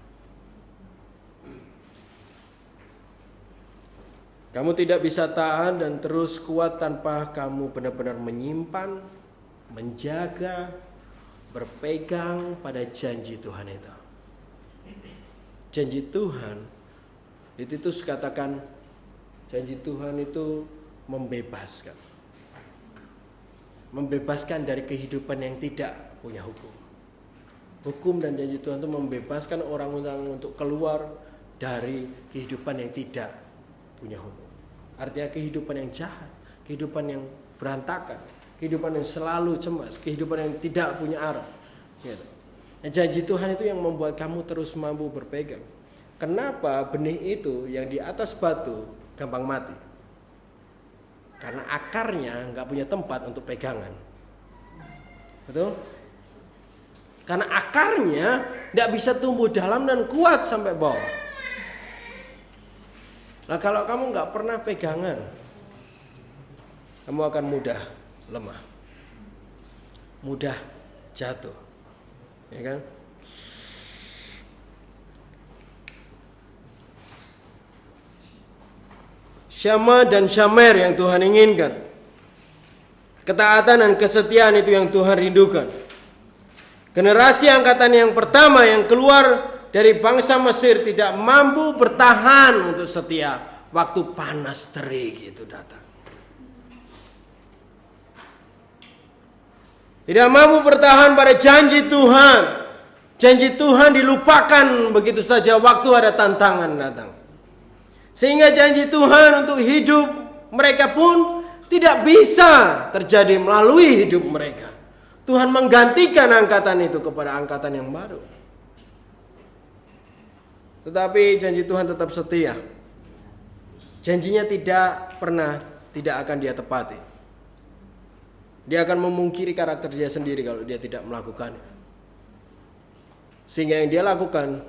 Kamu tidak bisa tahan dan terus kuat tanpa kamu benar-benar menyimpan, menjaga, berpegang pada janji Tuhan itu. Janji Tuhan, di Titus katakan, janji Tuhan itu membebaskan. Membebaskan dari kehidupan yang tidak punya hukum. Hukum dan janji Tuhan itu membebaskan orang-orang untuk keluar dari kehidupan yang tidak punya hukum. Artinya kehidupan yang jahat, kehidupan yang berantakan, kehidupan yang selalu cemas, kehidupan yang tidak punya arah. Gitu. Nah, janji Tuhan itu yang membuat kamu terus mampu berpegang. Kenapa benih itu yang di atas batu gampang mati? Karena akarnya nggak punya tempat untuk pegangan. Betul? Karena akarnya nggak bisa tumbuh dalam dan kuat sampai bawah. Nah kalau kamu nggak pernah pegangan, kamu akan mudah lemah, mudah jatuh, ya kan? Syama dan syamer yang Tuhan inginkan, ketaatan dan kesetiaan itu yang Tuhan rindukan. Generasi angkatan yang pertama yang keluar dari bangsa Mesir tidak mampu bertahan untuk setia waktu panas terik itu datang. Tidak mampu bertahan pada janji Tuhan. Janji Tuhan dilupakan begitu saja waktu ada tantangan datang. Sehingga janji Tuhan untuk hidup mereka pun tidak bisa terjadi melalui hidup mereka. Tuhan menggantikan angkatan itu kepada angkatan yang baru. Tetapi janji Tuhan tetap setia. Janjinya tidak akan dia tepati. Dia akan memungkiri karakter dia sendiri kalau dia tidak melakukannya. Sehingga yang dia lakukan,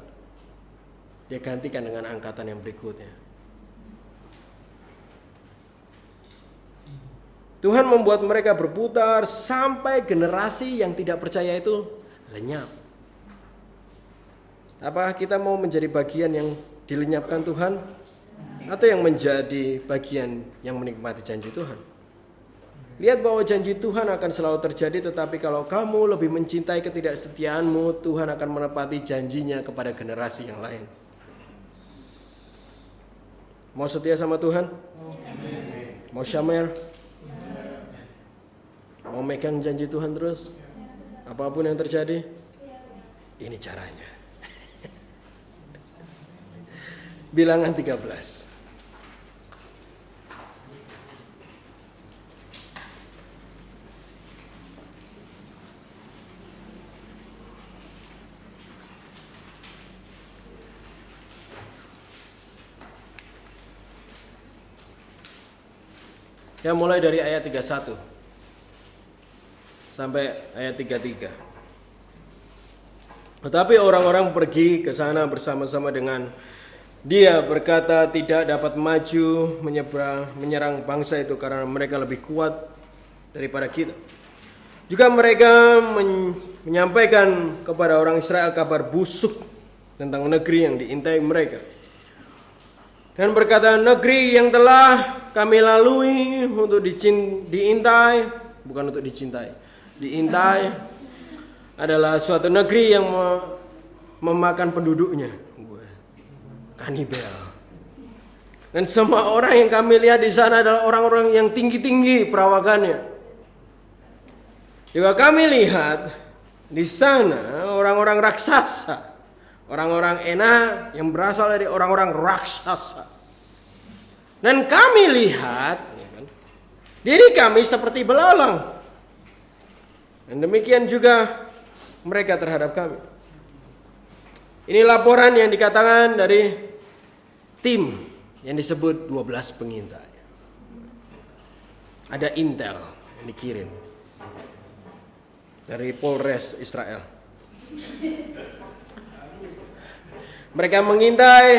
dia gantikan dengan angkatan yang berikutnya. Tuhan membuat mereka berputar sampai generasi yang tidak percaya itu lenyap. Apakah kita mau menjadi bagian yang dilenyapkan Tuhan? Atau yang menjadi bagian yang menikmati janji Tuhan? Lihat bahwa janji Tuhan akan selalu terjadi, tetapi kalau kamu lebih mencintai ketidaksetiaanmu, Tuhan akan menepati janjinya kepada generasi yang lain. Mau setia sama Tuhan? Mau syamar? Mau megang janji Tuhan terus? Apapun yang terjadi? Ini caranya. Bilangan 13. Ya, mulai dari ayat 31 sampai ayat 33. Tetapi orang-orang pergi ke sana bersama-sama dengan dia, berkata, tidak dapat maju menyerang bangsa itu karena mereka lebih kuat daripada kita. Juga mereka menyampaikan kepada orang Israel kabar busuk tentang negeri yang diintai mereka. Dan berkata, negeri yang telah kami lalui untuk diintai, bukan untuk dicintai, diintai adalah suatu negeri yang memakan penduduknya, kanibal. Dan semua orang yang kami lihat di sana adalah orang-orang yang tinggi-tinggi perawakannya. Juga kami lihat di sana orang-orang raksasa, orang-orang enak yang berasal dari orang-orang raksasa. Dan kami lihat diri kami seperti belalang. Dan demikian juga mereka terhadap kami. Ini laporan yang dikatakan dari tim yang disebut 12 pengintai. Ada intel yang dikirim dari Polres Israel. Mereka mengintai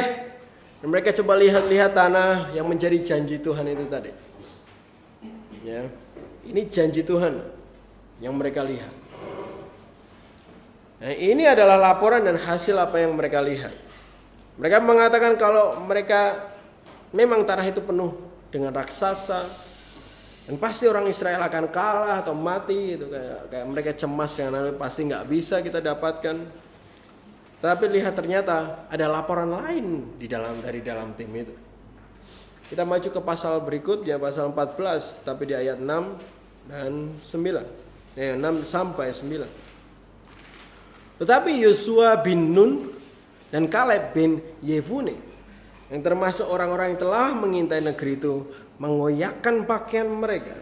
dan mereka coba lihat-lihat tanah yang menjadi janji Tuhan itu tadi. Ya, ini janji Tuhan yang mereka lihat. Nah, ini adalah laporan dan hasil apa yang mereka lihat. Mereka mengatakan kalau mereka memang tanah itu penuh dengan raksasa dan pasti orang Israel akan kalah atau mati itu, kayak mereka cemas yang pasti nggak bisa kita dapatkan. Tapi lihat ternyata ada laporan lain dari dalam tim itu. Kita maju ke pasal berikutnya, pasal 14, tapi di ayat 6 dan 9. 6 sampai 9. Tetapi Yosua bin Nun dan Kaleb bin Yefune, yang termasuk orang-orang yang telah mengintai negeri itu, mengoyakkan pakaian mereka.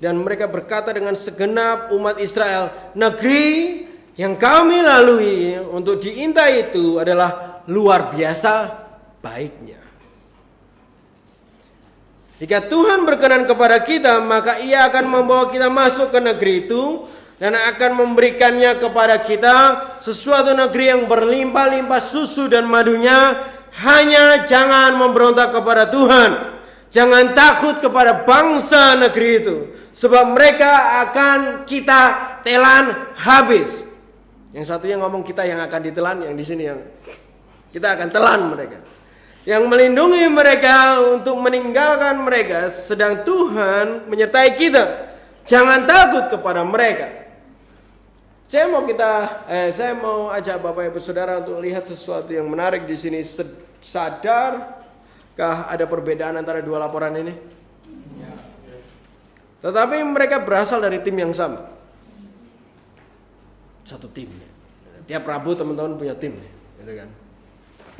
Dan mereka berkata dengan segenap umat Israel, negeri yang kami lalui untuk diintai itu adalah luar biasa baiknya. Jika Tuhan berkenan kepada kita, maka Ia akan membawa kita masuk ke negeri itu dan akan memberikannya kepada kita, sesuatu negeri yang berlimpah-limpah susu dan madunya. Hanya jangan memberontak kepada Tuhan. Jangan takut kepada bangsa negeri itu, sebab mereka akan kita telan habis. Yang satunya ngomong kita yang akan ditelan, yang di sini yang kita akan telan mereka. Yang melindungi mereka untuk meninggalkan mereka, sedang Tuhan menyertai kita. Jangan takut kepada mereka. Saya mau ajak Bapak Ibu Saudara untuk lihat sesuatu yang menarik di sini. Sadarkah ada perbedaan antara dua laporan ini? Tetapi mereka berasal dari tim yang sama. Satu tim. Tiap Rabu teman-teman punya tim, gitu kan.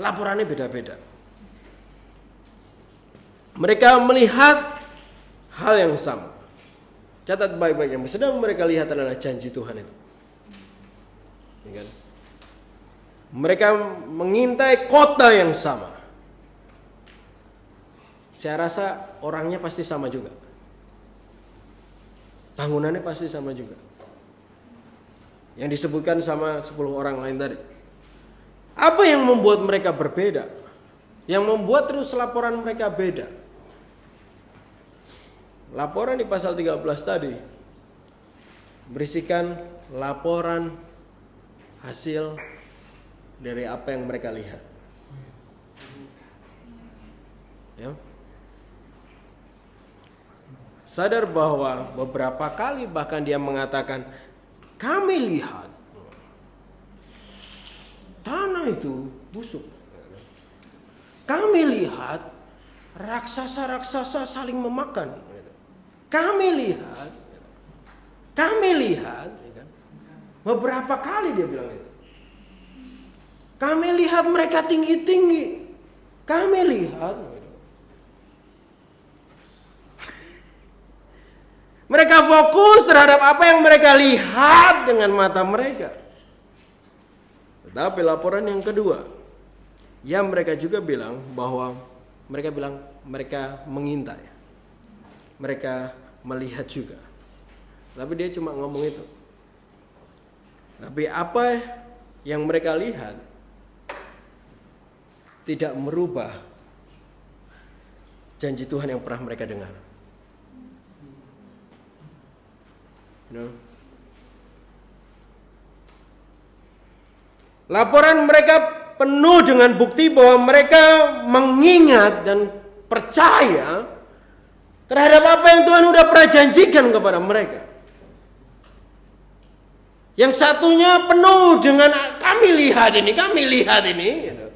Laporannya beda-beda. Mereka melihat hal yang sama. Catat baik-baik, yang sedang mereka lihat adalah janji Tuhan itu. Ya kan? Mereka mengintai kota yang sama. Saya rasa orangnya pasti sama juga. Bangunannya pasti sama juga. Yang disebutkan sama 10 orang lain tadi. Apa yang membuat mereka berbeda? Yang membuat terus laporan mereka beda? Laporan di pasal 13 tadi berisikan laporan hasil dari apa yang mereka lihat. Ya. Sadar bahwa beberapa kali bahkan dia mengatakan, kami lihat tanah itu busuk. Kami lihat raksasa-raksasa saling memakan. Kami lihat, beberapa kali dia bilang itu. Kami lihat mereka tinggi-tinggi. Kami lihat. Mereka fokus terhadap apa yang mereka lihat dengan mata mereka. Tetapi laporan yang kedua, yang mereka juga bilang bahwa mereka mengintai. Mereka melihat juga. Tapi dia cuma ngomong itu. Tapi apa yang mereka lihat tidak merubah janji Tuhan yang pernah mereka dengar. No. Laporan mereka penuh dengan bukti bahwa mereka mengingat dan percaya terhadap apa yang Tuhan sudah pernah janjikan kepada mereka. Yang satunya penuh dengan kami lihat ini. Gitu.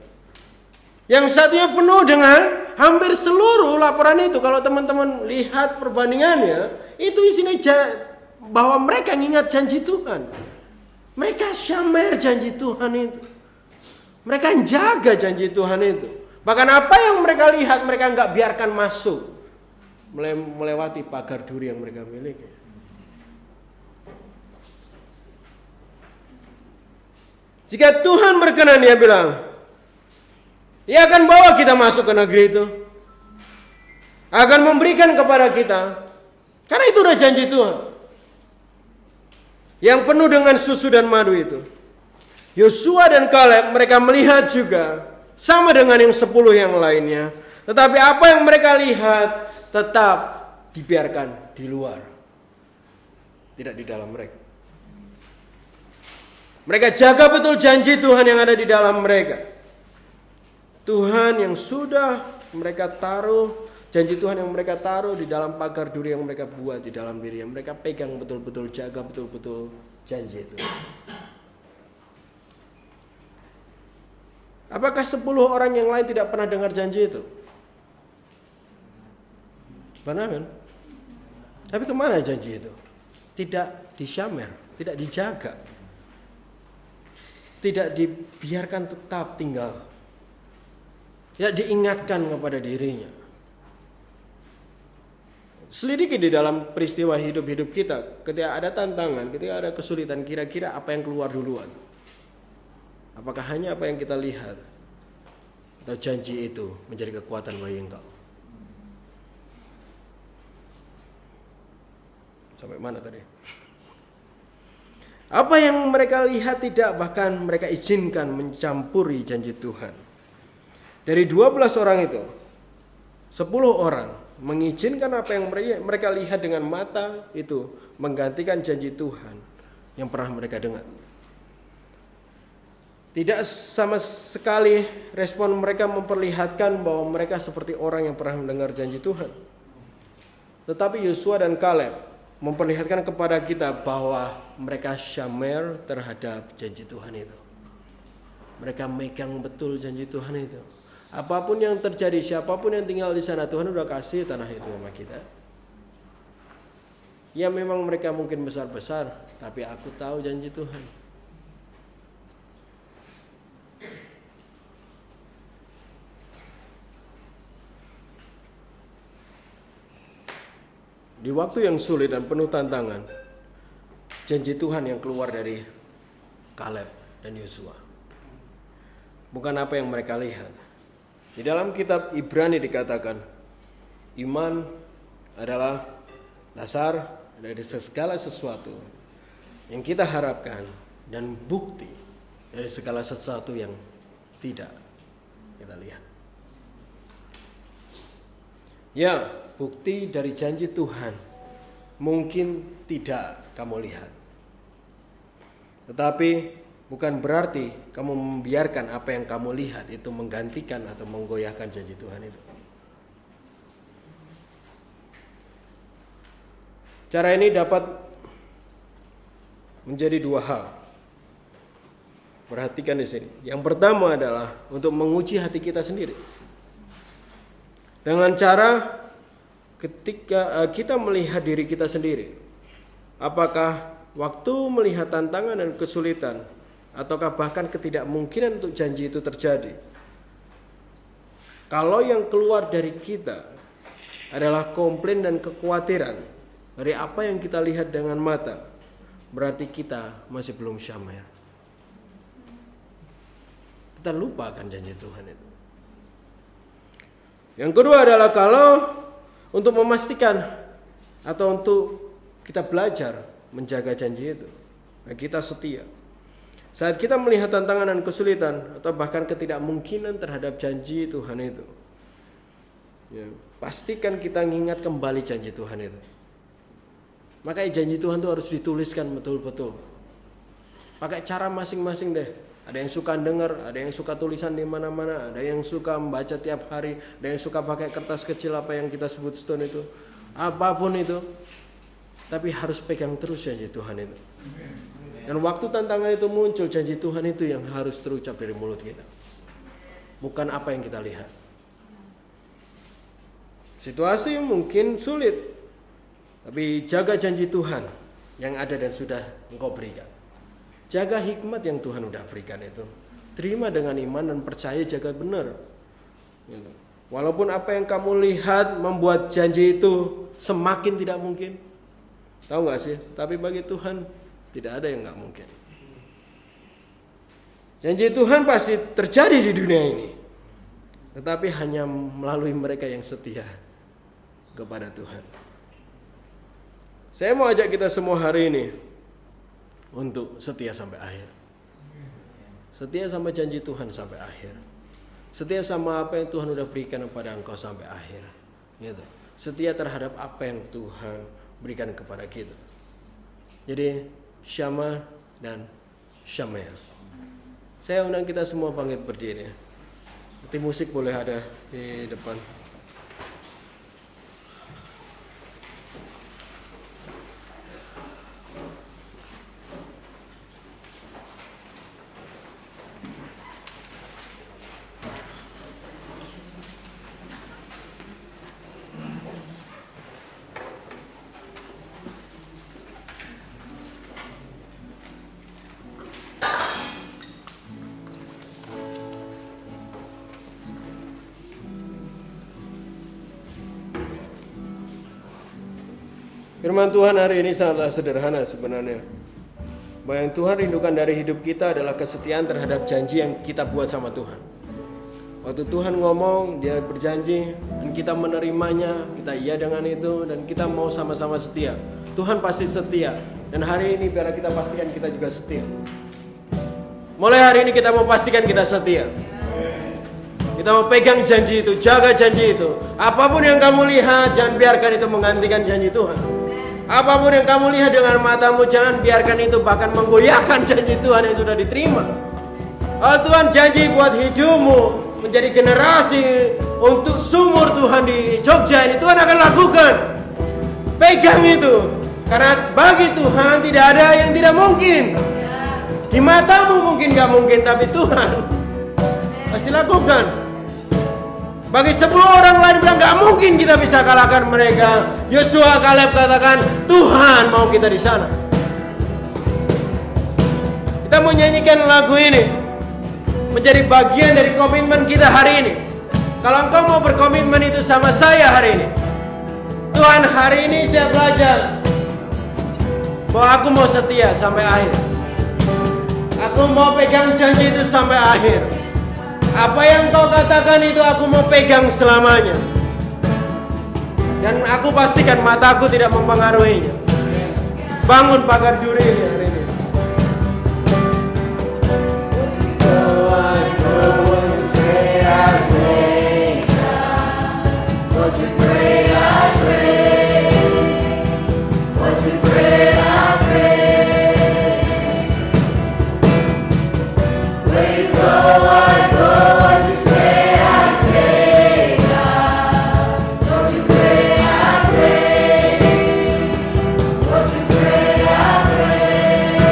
Yang satunya penuh dengan hampir seluruh laporan itu. Kalau teman-teman lihat perbandingannya, itu isinya bahwa mereka ingat janji Tuhan. Mereka syamar janji Tuhan itu. Mereka jaga janji Tuhan itu. Bahkan apa yang mereka lihat, mereka nggak biarkan masuk. Melewati pagar duri yang mereka miliki. Jika Tuhan berkenan, dia bilang, Dia akan bawa kita masuk ke negeri itu. Akan memberikan kepada kita. Karena itu udah janji Tuhan. Yang penuh dengan susu dan madu itu. Yosua dan Kaleb mereka melihat juga. Sama dengan yang 10 yang lainnya. Tetapi apa yang mereka lihat tetap dibiarkan di luar. Tidak di dalam mereka. Mereka jaga betul janji Tuhan yang ada di dalam mereka. Tuhan yang sudah mereka taruh, janji Tuhan yang mereka taruh di dalam pagar duri yang mereka buat di dalam diri. Yang mereka pegang betul-betul, jaga betul-betul janji itu. Apakah 10 orang yang lain tidak pernah dengar janji itu? Pernah kan? Tapi kemana janji itu? Tidak disyamar, tidak dijaga. Tidak dibiarkan tetap tinggal. Ya, diingatkan kepada dirinya. Selidiki di dalam peristiwa hidup-hidup kita. Ketika ada tantangan, ketika ada kesulitan, kira-kira apa yang keluar duluan? Apakah hanya apa yang kita lihat? Atau janji itu menjadi kekuatan bagi engkau? Sampai mana tadi? Apa yang mereka lihat tidak, bahkan mereka izinkan mencampuri janji Tuhan. Dari 12 orang itu, 10 orang mengizinkan apa yang mereka lihat dengan mata itu menggantikan janji Tuhan yang pernah mereka dengar. Tidak sama sekali respon mereka memperlihatkan bahwa mereka seperti orang yang pernah mendengar janji Tuhan. Tetapi Yosua dan Kaleb memperlihatkan kepada kita bahwa mereka syamar terhadap janji Tuhan itu. Mereka megang betul janji Tuhan itu. Apapun yang terjadi, siapapun yang tinggal di sana, Tuhan udah kasih tanah itu sama kita. Ya memang mereka mungkin besar-besar, tapi aku tahu janji Tuhan. di waktu yang sulit dan penuh tantangan, janji Tuhan yang keluar dari Kaleb dan Yosua. Bukan apa yang mereka lihat. Di dalam kitab Ibrani dikatakan, iman adalah dasar dari segala sesuatu yang kita harapkan dan bukti dari segala sesuatu yang tidak kita lihat. Ya, bukti dari janji Tuhan mungkin tidak kamu lihat. Tetapi bukan berarti kamu membiarkan apa yang kamu lihat itu menggantikan atau menggoyahkan janji Tuhan itu. Cara ini dapat menjadi dua hal. Perhatikan di sini. Yang pertama adalah untuk menguji hati kita sendiri. Dengan cara ketika kita melihat diri kita sendiri, apakah waktu melihat tantangan dan kesulitan, ataukah bahkan ketidakmungkinan untuk janji itu terjadi, kalau yang keluar dari kita adalah komplain dan kekhawatiran dari apa yang kita lihat dengan mata, berarti kita masih belum syamah. Kita lupa akan janji Tuhan itu. Yang kedua adalah kalau untuk memastikan atau untuk kita belajar menjaga janji itu, kita setia. Saat kita melihat tantangan dan kesulitan atau bahkan ketidakmungkinan terhadap janji Tuhan itu, ya, pastikan kita ingat kembali janji Tuhan itu. Makanya janji Tuhan itu harus dituliskan betul-betul. Pakai cara masing-masing deh. Ada yang suka dengar, ada yang suka tulisan di mana-mana, ada yang suka membaca tiap hari, ada yang suka pakai kertas kecil apa yang kita sebut stone itu. Apapun itu. Tapi harus pegang terus janji Tuhan itu. Dan waktu tantangan itu muncul, janji Tuhan itu yang harus terucap dari mulut kita. Bukan apa yang kita lihat. Situasi mungkin sulit, tapi jaga janji Tuhan yang ada dan sudah engkau berikan. Jaga hikmat yang Tuhan udah berikan itu. Terima dengan iman dan percaya, jaga benar. Walaupun apa yang kamu lihat membuat janji itu semakin tidak mungkin. Tahu gak sih? Tapi bagi Tuhan tidak ada yang gak mungkin. Janji Tuhan pasti terjadi di dunia ini. Tetapi hanya melalui mereka yang setia kepada Tuhan. Saya mau ajak kita semua hari ini untuk setia sampai akhir. Setia sama janji Tuhan sampai akhir. Setia sama apa yang Tuhan udah berikan kepada engkau sampai akhir. Gitu. Setia terhadap apa yang Tuhan berikan kepada kita. Jadi Syama dan Syamel. Saya undang kita semua bangkit berdiri. Tim musik boleh ada di depan. Firman Tuhan hari ini sangatlah sederhana sebenarnya. Bahwa yang Tuhan rindukan dari hidup kita adalah kesetiaan terhadap janji yang kita buat sama Tuhan. Waktu Tuhan ngomong, Dia berjanji, dan kita menerimanya, kita iya dengan itu, dan kita mau sama-sama setia. Tuhan pasti setia. Dan hari ini biarlah kita pastikan kita juga setia. Mulai hari ini kita mau pastikan kita setia. Kita mau pegang janji itu, jaga janji itu. Apapun yang kamu lihat, jangan biarkan itu menggantikan janji Tuhan. Apapun yang kamu lihat dengan matamu, jangan biarkan itu bahkan menggoyahkan janji Tuhan yang sudah diterima. Kalau Tuhan janji buat hidupmu menjadi generasi untuk sumur Tuhan di Jogja ini, Tuhan akan lakukan. Pegang itu. Karena bagi Tuhan tidak ada yang tidak mungkin. Di matamu mungkin gak mungkin, tapi Tuhan pasti lakukan. Bagi 10 orang lain bilang gak mungkin kita bisa kalahkan mereka. Yosua, Kaleb katakan Tuhan mau kita di sana. Kita mau nyanyikan lagu ini menjadi bagian dari komitmen kita hari ini. Kalau engkau mau berkomitmen itu sama saya hari ini, Tuhan, hari ini saya belajar bahwa aku mau setia sampai akhir. Aku mau pegang janji itu sampai akhir. Apa yang kau katakan itu aku mau pegang selamanya. Dan aku pastikan mataku tidak mempengaruhinya. Bangun pagar duri ini hari ini.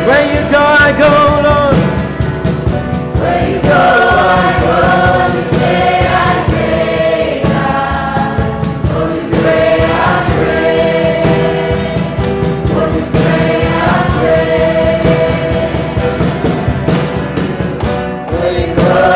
Where you go, I go, Lord. Where you go, I go. You say, I say, God. Lord, you pray, I pray. Lord, you pray, I pray. Where you go.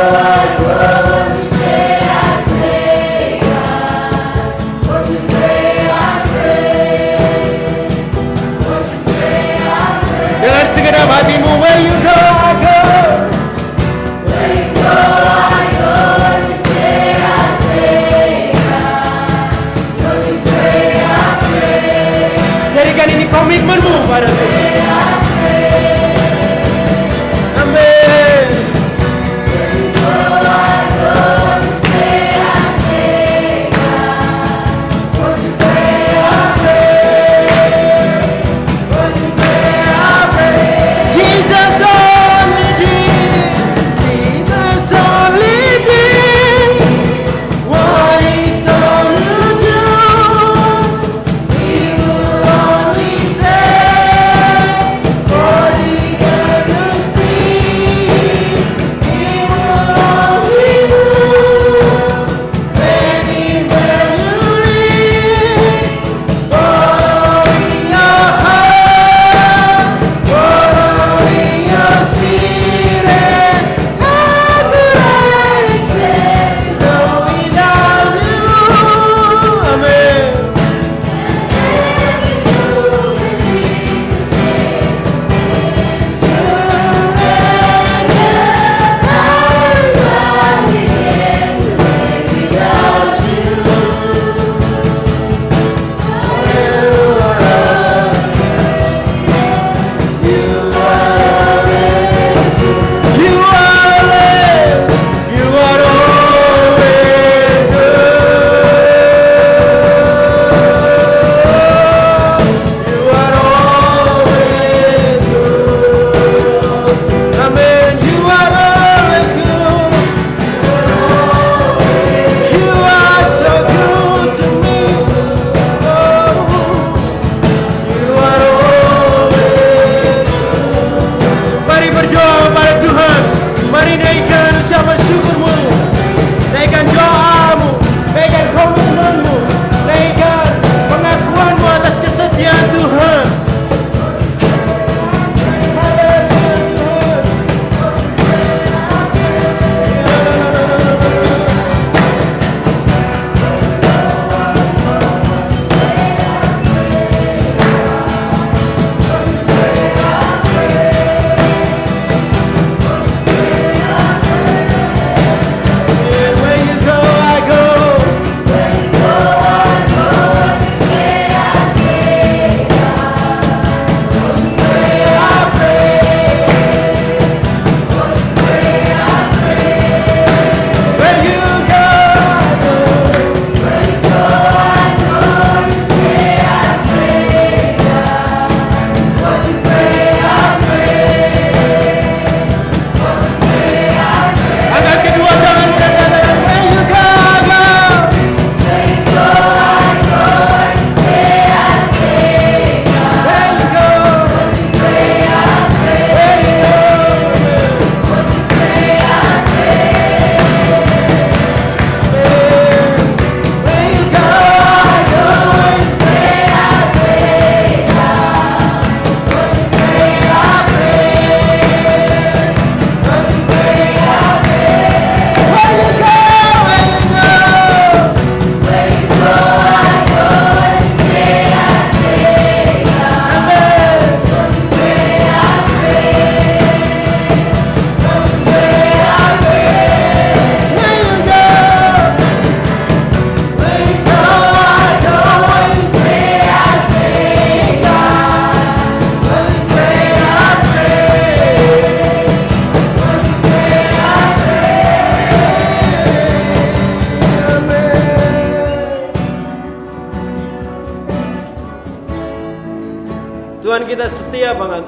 kita setia banget.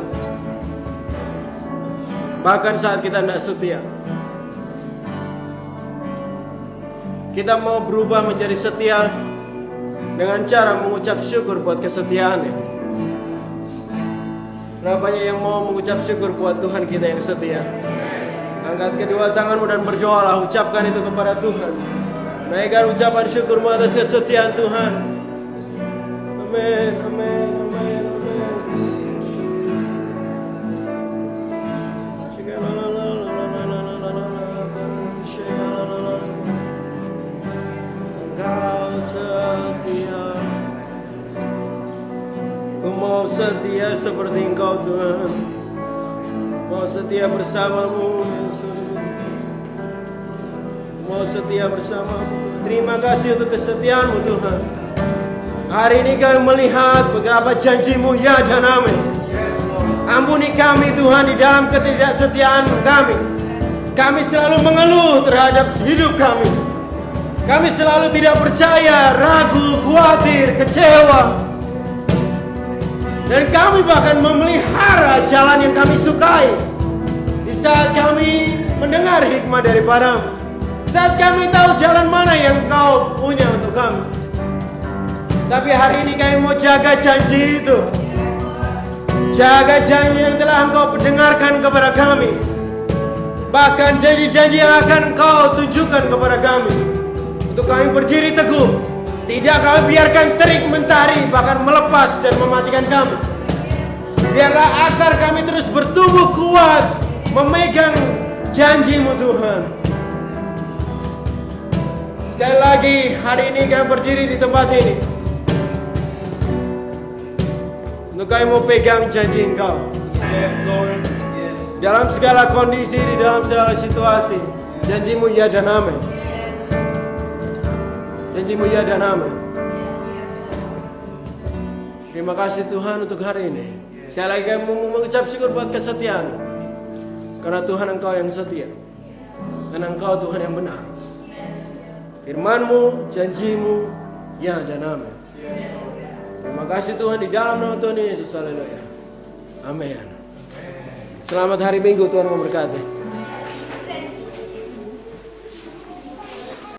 Bahkan saat kita tidak setia, kita mau berubah menjadi setia dengan cara mengucap syukur buat kesetiaannya. Berapa banyak yang mau mengucap syukur buat Tuhan kita yang setia? Angkat kedua tanganmu dan berdoalah, ucapkan itu kepada Tuhan. Naikkan ucapan syukurmu atas kesetiaan Tuhan. Amin, amin, amin, amin. Engkau setia. Ku mau setia seperti Engkau Tuhan. Mau setia bersamamu, Yesus. Mau setia bersamamu. Terima kasih untuk kesetiaanmu Tuhan. Hari ini kami melihat beberapa janjimu ya dan amin. Ampuni kami Tuhan di dalam ketidaksetiaan kami. Kami selalu mengeluh terhadap hidup kami. Kami selalu tidak percaya, ragu, khawatir, kecewa. Dan kami bahkan memelihara jalan yang kami sukai. Di saat kami mendengar hikmah daripadamu, saat kami tahu jalan mana yang Kau punya untuk kami. Tapi hari ini kami mau jaga janji itu. Jaga janji yang telah Engkau dengarkan kepada kami. Bahkan janji-janji yang akan Engkau tunjukkan kepada kami. Untuk kami berdiri teguh. Tidak kami biarkan terik mentari bahkan melepas dan mematikan kami. Biarlah akar kami terus bertumbuh kuat, memegang janji-Mu Tuhan. Sekali lagi hari ini kami berdiri di tempat ini untuk kami mau pegang janji Engkau. Yes, Lord. Yes. Dalam segala kondisi, di dalam segala situasi, janji-Mu ya dan amin. Janji-Mu ya dan amin. Terima kasih Tuhan untuk hari ini. Sekali lagi kami mengucap syukur buat kesetiaan. Karena Tuhan Engkau yang setia. Dan Engkau Tuhan yang benar. Firman-Mu, janji-Mu ya dan amin. Terima kasih Tuhan di dalam nama Tuhan Yesus. Haleluya. Amin. Selamat hari Minggu, Tuhan memberkati.